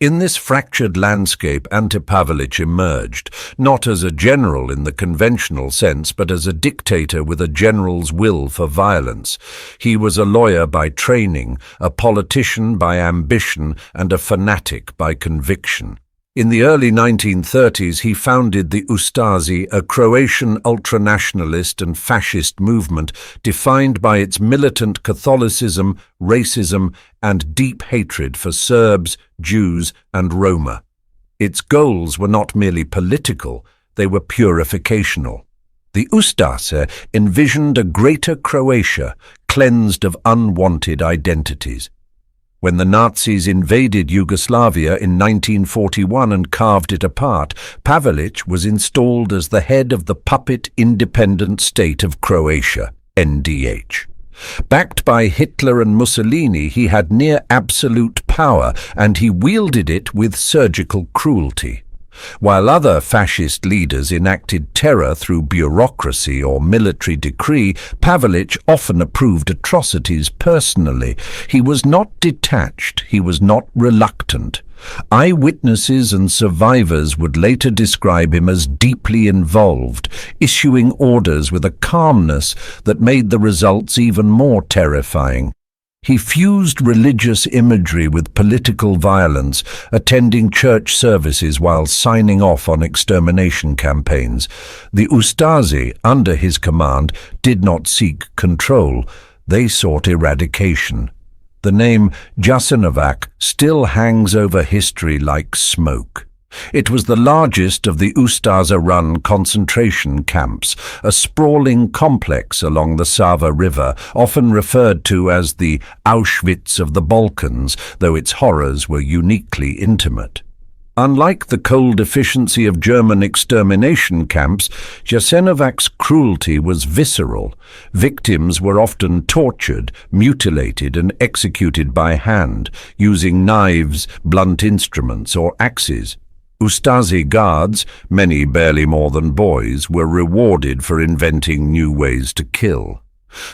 In this fractured landscape, Ante Pavelić emerged, not as a general in the conventional sense, but as a dictator with a general's will for violence. He was a lawyer by training, a politician by ambition, and a fanatic by conviction. In the early 1930s, he founded the Ustasi, a Croatian ultranationalist and fascist movement defined by its militant Catholicism, racism, and deep hatred for Serbs, Jews, and Roma. Its goals were not merely political, they were purificational. The Ustase envisioned a greater Croatia, cleansed of unwanted identities. When the Nazis invaded Yugoslavia in 1941 and carved it apart, Pavelić was installed as the head of the puppet independent state of Croatia, NDH. Backed by Hitler and Mussolini, he had near absolute power, and he wielded it with surgical cruelty. While other fascist leaders enacted terror through bureaucracy or military decree, Pavelić often approved atrocities personally. He was not detached, he was not reluctant. Eyewitnesses and survivors would later describe him as deeply involved, issuing orders with a calmness that made the results even more terrifying. He fused religious imagery with political violence, attending church services while signing off on extermination campaigns. The Ustasi, under his command, did not seek control. They sought eradication. The name Jasenovac still hangs over history like smoke. It was the largest of the Ustasa-run concentration camps, a sprawling complex along the Sava River, often referred to as the Auschwitz of the Balkans, though its horrors were uniquely intimate. Unlike the cold efficiency of German extermination camps, Jasenovac's cruelty was visceral. Victims were often tortured, mutilated, and executed by hand, using knives, blunt instruments, or axes. Ustasi guards, many barely more than boys, were rewarded for inventing new ways to kill.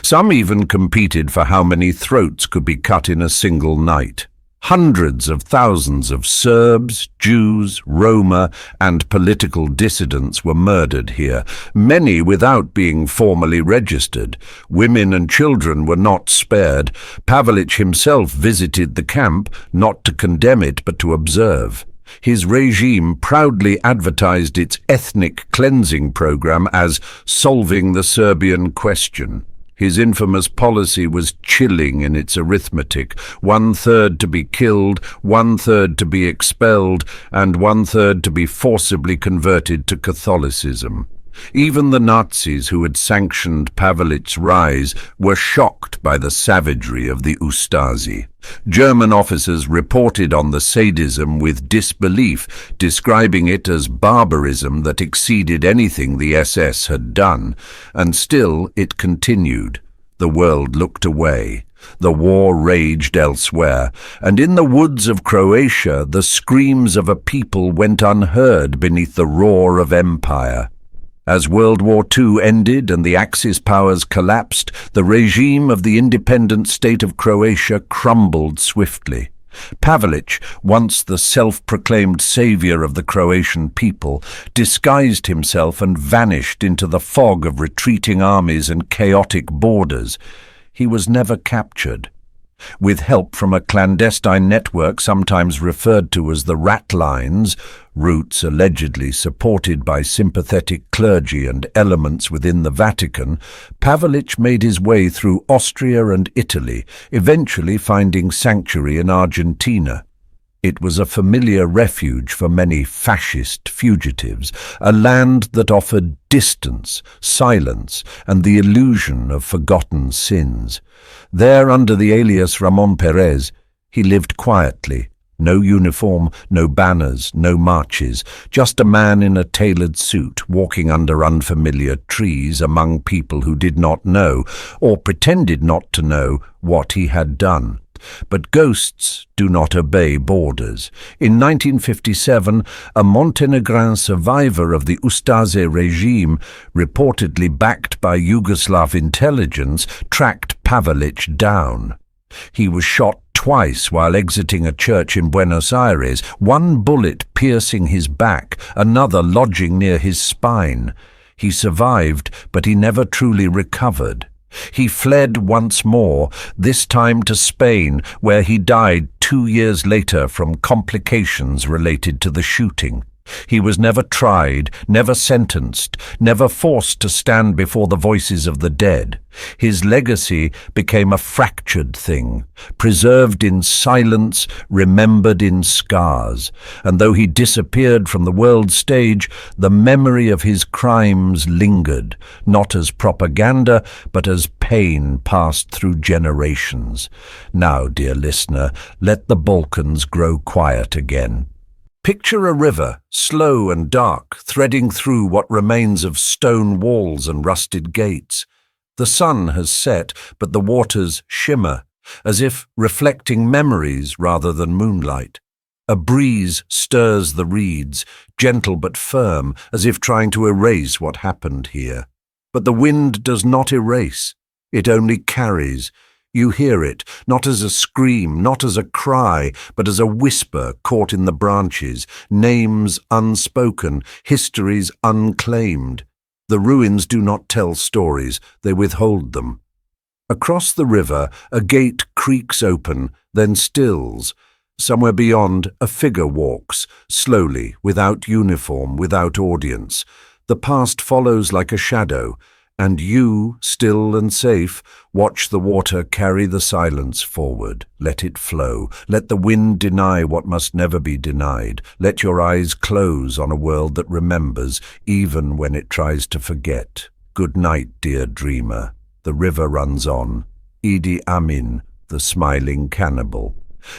Some even competed for how many throats could be cut in a single night. Hundreds of thousands of Serbs, Jews, Roma, and political dissidents were murdered here, many without being formally registered. Women and children were not spared. Pavelić himself visited the camp, not to condemn it but to observe. His regime proudly advertised its ethnic cleansing program as solving the Serbian question. His infamous policy was chilling in its arithmetic: 1/3 to be killed, 1/3 to be expelled, and 1/3 to be forcibly converted to Catholicism. Even the Nazis who had sanctioned Pavelić's rise were shocked by the savagery of the Ustasi. German officers reported on the sadism with disbelief, describing it as barbarism that exceeded anything the SS had done, and still it continued. The world looked away. The war raged elsewhere, and in the woods of Croatia the screams of a people went unheard beneath the roar of empire. As World War II ended and the Axis powers collapsed, the regime of the independent state of Croatia crumbled swiftly. Pavelić, once the self-proclaimed savior of the Croatian people, disguised himself and vanished into the fog of retreating armies and chaotic borders. He was never captured. With help from a clandestine network sometimes referred to as the Rat Lines, routes allegedly supported by sympathetic clergy and elements within the Vatican, Pavelić made his way through Austria and Italy, eventually finding sanctuary in Argentina. It was a familiar refuge for many fascist fugitives, a land that offered distance, silence, and the illusion of forgotten sins. There, under the alias Ramon Perez, he lived quietly. No uniform, no banners, no marches, just a man in a tailored suit walking under unfamiliar trees among people who did not know, or pretended not to know, what he had done. But ghosts do not obey borders. In 1957, a Montenegrin survivor of the Ustase regime, reportedly backed by Yugoslav intelligence, tracked Pavelić down. He was shot twice while exiting a church in Buenos Aires, one bullet piercing his back, another lodging near his spine. He survived, but he never truly recovered. He fled once more, this time to Spain, where he died 2 years later from complications related to the shooting. He was never tried, never sentenced, never forced to stand before the voices of the dead. His legacy became a fractured thing, preserved in silence, remembered in scars. And though he disappeared from the world stage, the memory of his crimes lingered, not as propaganda, but as pain passed through generations. Now, dear listener, let the Balkans grow quiet again. Picture a river, slow and dark, threading through what remains of stone walls and rusted gates. The sun has set, but the waters shimmer, as if reflecting memories rather than moonlight. A breeze stirs the reeds, gentle but firm, as if trying to erase what happened here. But the wind does not erase, it only carries. You hear it, not as a scream, not as a cry, but as a whisper caught in the branches, names unspoken, histories unclaimed. The ruins do not tell stories, they withhold them. Across the river, a gate creaks open, then stills. Somewhere beyond, a figure walks, slowly, without uniform, without audience. The past follows like a shadow. And you, still and safe, watch the water carry the silence forward. Let it flow. Let the wind deny what must never be denied. Let your eyes close on a world that remembers, even when it tries to forget. Good night, dear dreamer. The river runs on. Idi Amin, the smiling cannibal.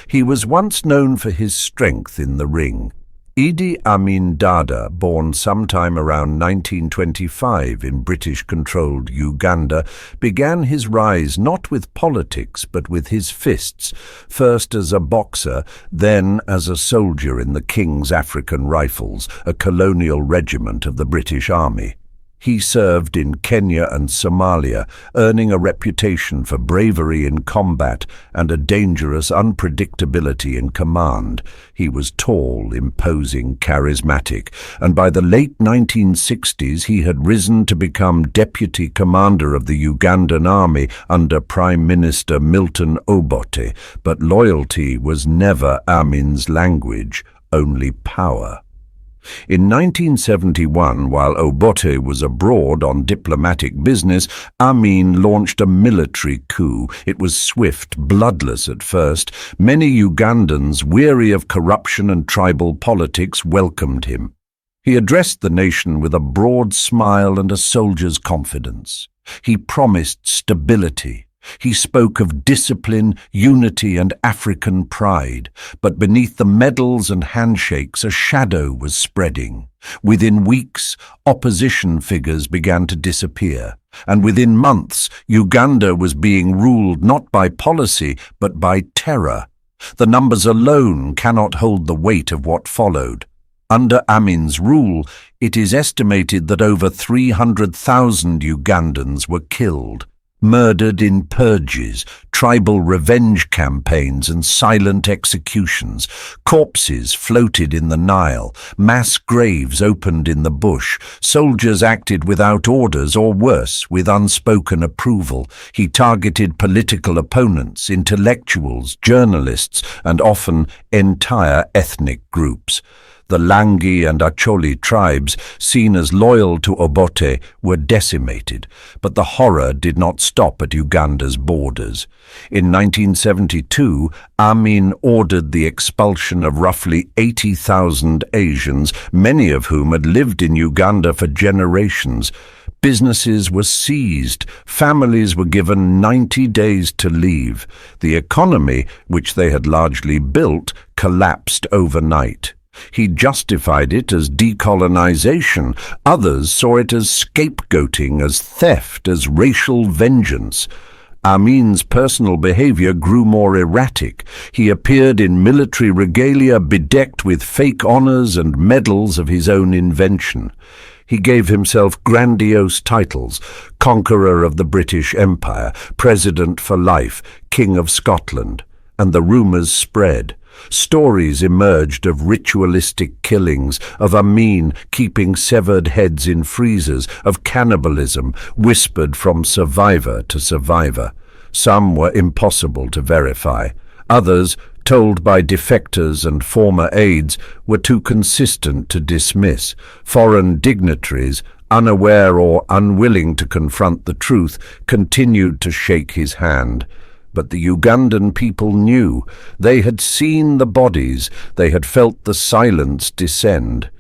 He was once known for his strength in the ring. Idi Amin Dada, born sometime around 1925 in British-controlled Uganda, began his rise not with politics but with his fists, first as a boxer, then as a soldier in the King's African Rifles, a colonial regiment of the British Army. He served in Kenya and Somalia, earning a reputation for bravery in combat and a dangerous unpredictability in command. He was tall, imposing, charismatic, and by the late 1960s he had risen to become deputy commander of the Ugandan army under Prime Minister Milton Obote. But loyalty was never Amin's language, only power. In 1971, while Obote was abroad on diplomatic business, Amin launched a military coup. It was swift, bloodless at first. Many Ugandans, weary of corruption and tribal politics, welcomed him. He addressed the nation with a broad smile and a soldier's confidence. He promised stability. He spoke of discipline, unity, and African pride, but beneath the medals and handshakes a shadow was spreading. Within weeks, opposition figures began to disappear, and within months, Uganda was being ruled not by policy, but by terror. The numbers alone cannot hold the weight of what followed. Under Amin's rule, it is estimated that over 300,000 Ugandans were killed, murdered in purges, tribal revenge campaigns and silent executions. Corpses floated in the Nile, mass graves opened in the bush. Soldiers acted without orders or worse, with unspoken approval. He targeted political opponents, intellectuals, journalists, and often entire ethnic groups. The Langi and Acholi tribes, seen as loyal to Obote, were decimated, but the horror did not stop at Uganda's borders. In 1972, Amin ordered the expulsion of roughly 80,000 Asians, many of whom had lived in Uganda for generations. Businesses were seized, families were given 90 days to leave. The economy, which they had largely built, collapsed overnight. He justified it as decolonization. Others saw it as scapegoating, as theft, as racial vengeance. Amin's personal behavior grew more erratic. He appeared in military regalia bedecked with fake honors and medals of his own invention. He gave himself grandiose titles: Conqueror of the British Empire, President for Life, King of Scotland. And the rumors spread. Stories emerged of ritualistic killings, of Amin keeping severed heads in freezers, of cannibalism whispered from survivor to survivor. Some were impossible to verify. Others, told by defectors and former aides, were too consistent to dismiss. Foreign dignitaries, unaware or unwilling to confront the truth, continued to shake his hand. But the Ugandan people knew. They had seen the bodies. They had felt the silence descend.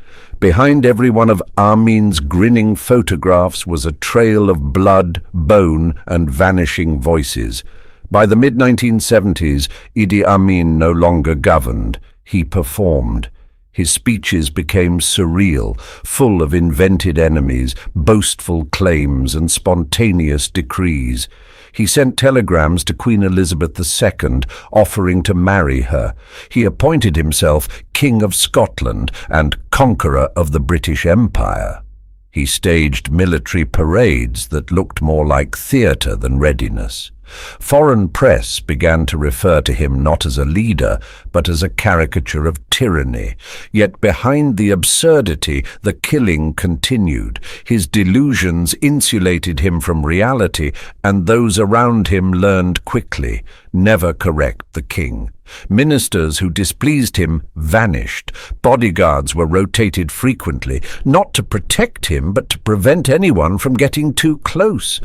Behind every one of Amin's grinning photographs was a trail of blood, bone, and vanishing voices. By the mid-1970s, Idi Amin no longer governed. He performed. His speeches became surreal, full of invented enemies, boastful claims, and spontaneous decrees. He sent telegrams to Queen Elizabeth II offering to marry her. He appointed himself King of Scotland and Conqueror of the British Empire. He staged military parades that looked more like theatre than readiness. Foreign press began to refer to him not as a leader, but as a caricature of tyranny. Yet behind the absurdity, the killing continued. His delusions insulated him from reality, and those around him learned quickly: never correct the king. Ministers who displeased him vanished. Bodyguards were rotated frequently, not to protect him, but to prevent anyone from getting too close.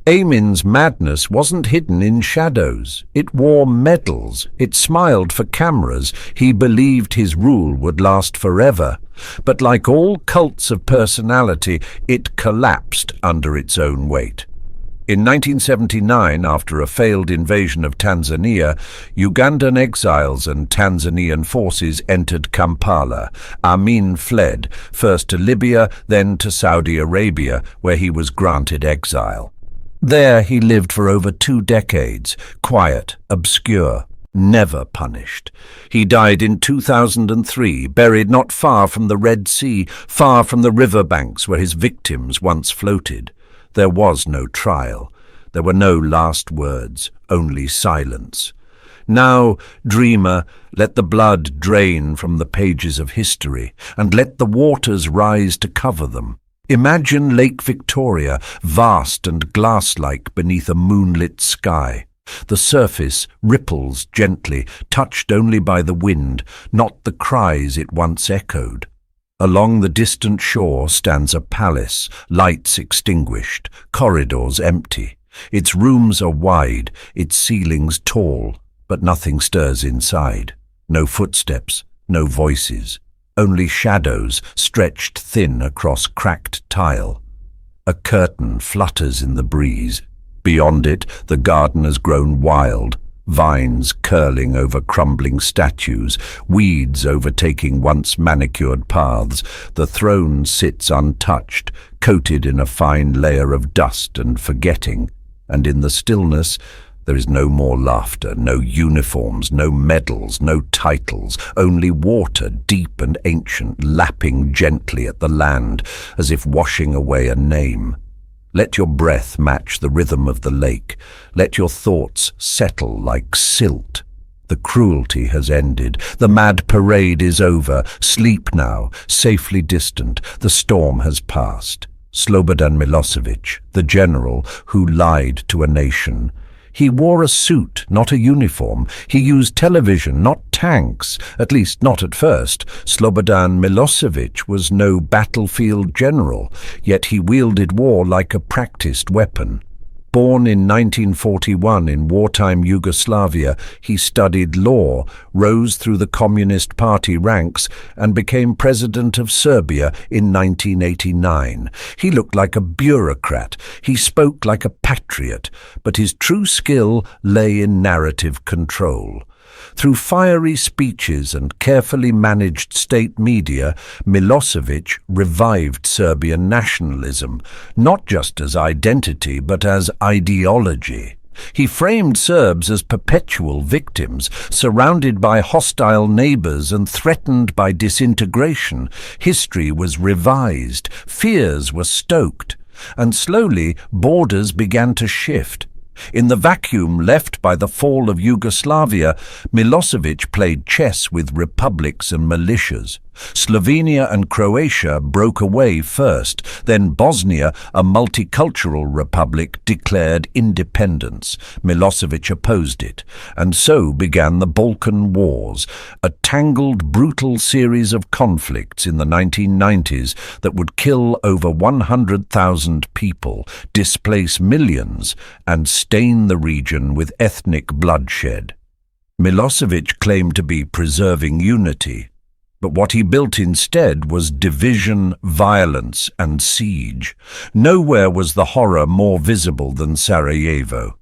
Amin's madness wasn't hidden in shadows. It wore medals. It smiled for cameras. He believed his rule would last forever. But like all cults of personality, it collapsed under its own weight. In 1979, after a failed invasion of Tanzania, Ugandan exiles and Tanzanian forces entered Kampala. Amin fled, first to Libya, then to Saudi Arabia, where he was granted exile. There he lived for over 2 decades, quiet, obscure, never punished. He died in 2003, buried not far from the Red Sea, far from the riverbanks where his victims once floated. There was no trial. There were no last words, only silence. Now, dreamer, let the blood drain from the pages of history, and let the waters rise to cover them. Imagine Lake Victoria, vast and glass-like beneath a moonlit sky. The surface ripples gently, touched only by the wind, not the cries it once echoed. Along the distant shore stands a palace, lights extinguished, corridors empty. Its rooms are wide, its ceilings tall, but nothing stirs inside. No footsteps, no voices, only shadows stretched thin across cracked tile. A curtain flutters in the breeze. Beyond it, the garden has grown wild, vines curling over crumbling statues, weeds overtaking once manicured paths. The throne sits untouched, coated in a fine layer of dust and forgetting, and in the stillness there is no more laughter, no uniforms, no medals, no titles, only water, deep and ancient, lapping gently at the land, as if washing away a name. Let your breath match the rhythm of the lake. Let your thoughts settle like silt. The cruelty has ended. The mad parade is over. Sleep now, safely distant. The storm has passed. Slobodan Milošević, the general who lied to a nation. He wore a suit, not a uniform. He used television, not tanks, at least not at first. Slobodan Milošević was no battlefield general, yet he wielded war like a practiced weapon. Born in 1941 in wartime Yugoslavia, he studied law, rose through the Communist Party ranks, and became president of Serbia in 1989. He looked like a bureaucrat. He spoke like a patriot, but his true skill lay in narrative control. Through fiery speeches and carefully managed state media, Milošević revived Serbian nationalism, not just as identity but as ideology. He framed Serbs as perpetual victims, surrounded by hostile neighbors and threatened by disintegration. History was revised, fears were stoked, and slowly borders began to shift. In the vacuum left by the fall of Yugoslavia, Milošević played chess with republics and militias. Slovenia and Croatia broke away first, then Bosnia, a multicultural republic, declared independence. Milošević opposed it, and so began the Balkan Wars, a tangled, brutal series of conflicts in the 1990s that would kill over 100,000 people, displace millions, and stain the region with ethnic bloodshed. Milošević claimed to be preserving unity, but what he built instead was division, violence, and siege. Nowhere was the horror more visible than Sarajevo.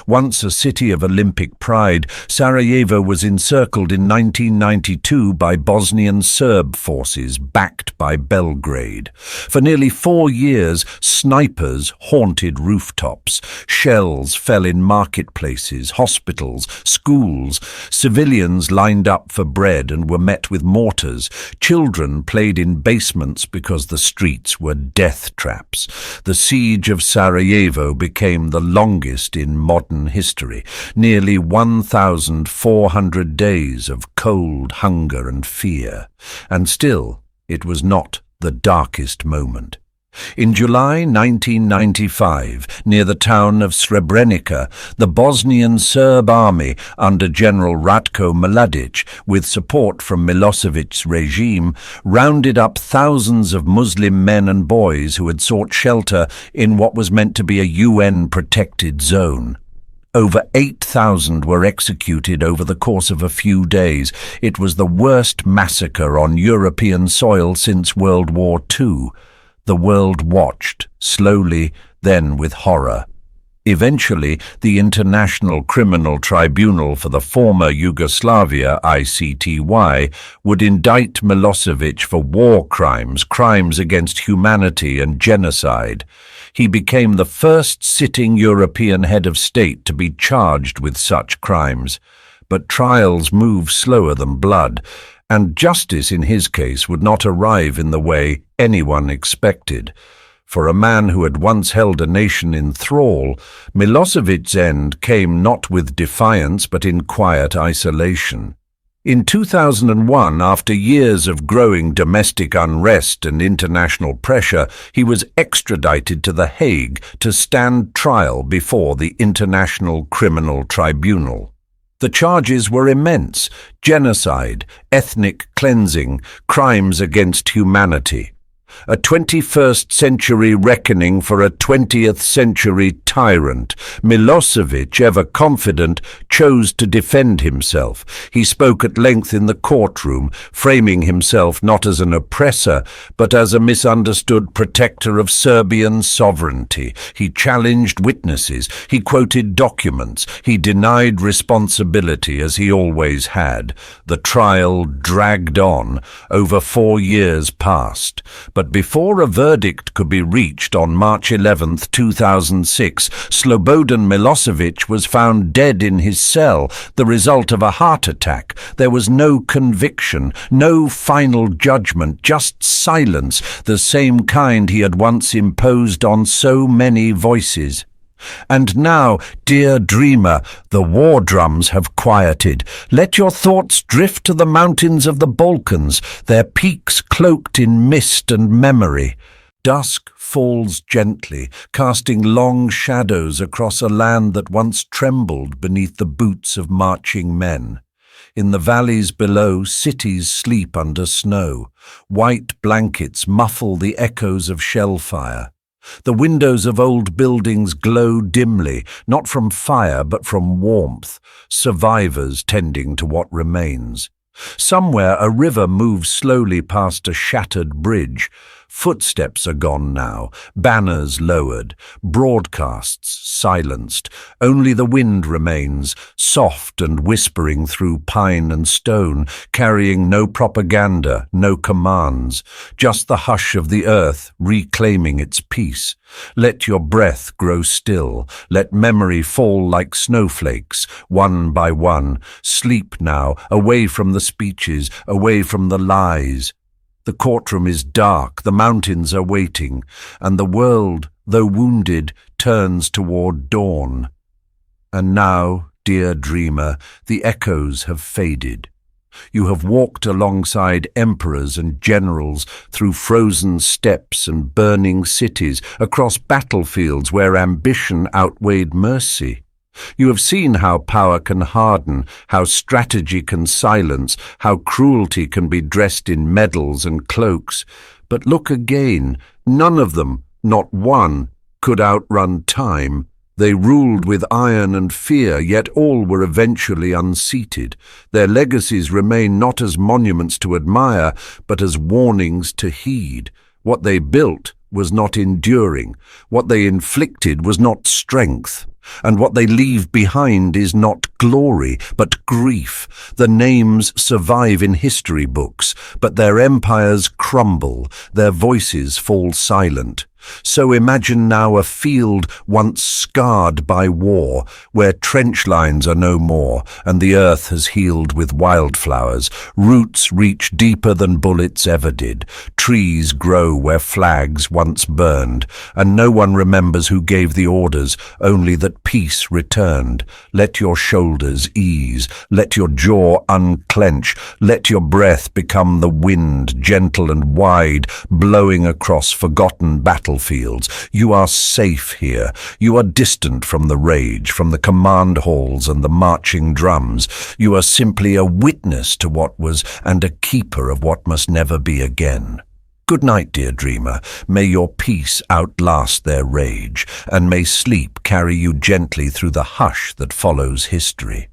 Once a city of Olympic pride, Sarajevo was encircled in 1992 by Bosnian Serb forces backed by Belgrade. For nearly 4 years, snipers haunted rooftops. Shells fell in marketplaces, hospitals, schools. Civilians lined up for bread and were met with mortars. Children played in basements because the streets were death traps. The siege of Sarajevo became the longest in modern history, nearly 1,400 days of cold, hunger and fear. And still, it was not the darkest moment. In July 1995, near the town of Srebrenica, the Bosnian Serb army under General Ratko Mladić, with support from Milošević's regime, rounded up thousands of Muslim men and boys who had sought shelter in what was meant to be a UN-protected zone. Over 8,000 were executed over the course of a few days. It was the worst massacre on European soil since World War II. The world watched, slowly, then with horror. Eventually, the International Criminal Tribunal for the former Yugoslavia, ICTY, would indict Milošević for war crimes, crimes against humanity and genocide. He became the first sitting European head of state to be charged with such crimes. But trials move slower than blood, and justice in his case would not arrive in the way anyone expected. For a man who had once held a nation in thrall, Milošević's end came not with defiance but in quiet isolation. In 2001, after years of growing domestic unrest and international pressure, he was extradited to The Hague to stand trial before the International Criminal Tribunal. The charges were immense: genocide, ethnic cleansing, crimes against humanity. A 21st century reckoning for a 20th century tyrant. Milošević, ever confident, chose to defend himself. He spoke at length in the courtroom, framing himself not as an oppressor, but as a misunderstood protector of Serbian sovereignty. He challenged witnesses. He quoted documents. He denied responsibility, as he always had. The trial dragged on. Over 4 years passed. But before a verdict could be reached on March 11, 2006, Slobodan Milošević was found dead in his cell, the result of a heart attack. There was no conviction, no final judgment, just silence, the same kind he had once imposed on so many voices. And now, dear dreamer, the war drums have quieted. Let your thoughts drift to the mountains of the Balkans, their peaks cloaked in mist and memory. Dusk falls gently, casting long shadows across a land that once trembled beneath the boots of marching men. In the valleys below, cities sleep under snow. White blankets muffle the echoes of shellfire. The windows of old buildings glow dimly, not from fire but from warmth, survivors tending to what remains. Somewhere a river moves slowly past a shattered bridge. Footsteps are gone now, banners lowered, broadcasts silenced. Only the wind remains, soft and whispering through pine and stone, carrying no propaganda, no commands, just the hush of the earth reclaiming its peace. Let your breath grow still, let memory fall like snowflakes, one by one. Sleep now, away from the speeches, away from the lies. The courtroom is dark, the mountains are waiting, and the world, though wounded, turns toward dawn. And now, dear dreamer, the echoes have faded. You have walked alongside emperors and generals through frozen steppes and burning cities, across battlefields where ambition outweighed mercy. You have seen how power can harden, how strategy can silence, how cruelty can be dressed in medals and cloaks. But look again, none of them, not one, could outrun time. They ruled with iron and fear, yet all were eventually unseated. Their legacies remain not as monuments to admire, but as warnings to heed. What they built was not enduring. What they inflicted was not strength. And what they leave behind is not glory, but grief. The names survive in history books, but their empires crumble, their voices fall silent. So imagine now a field once scarred by war, where trench lines are no more, and the earth has healed with wildflowers. Roots reach deeper than bullets ever did. Trees grow where flags once burned, and no one remembers who gave the orders, only that peace returned. Let your shoulders ease, let your jaw unclench, let your breath become the wind, gentle and wide, blowing across forgotten battlefields. You are safe here. You are distant from the rage, from the command halls and the marching drums. You are simply a witness to what was and a keeper of what must never be again. Good night, dear dreamer. May your peace outlast their rage, and may sleep carry you gently through the hush that follows history.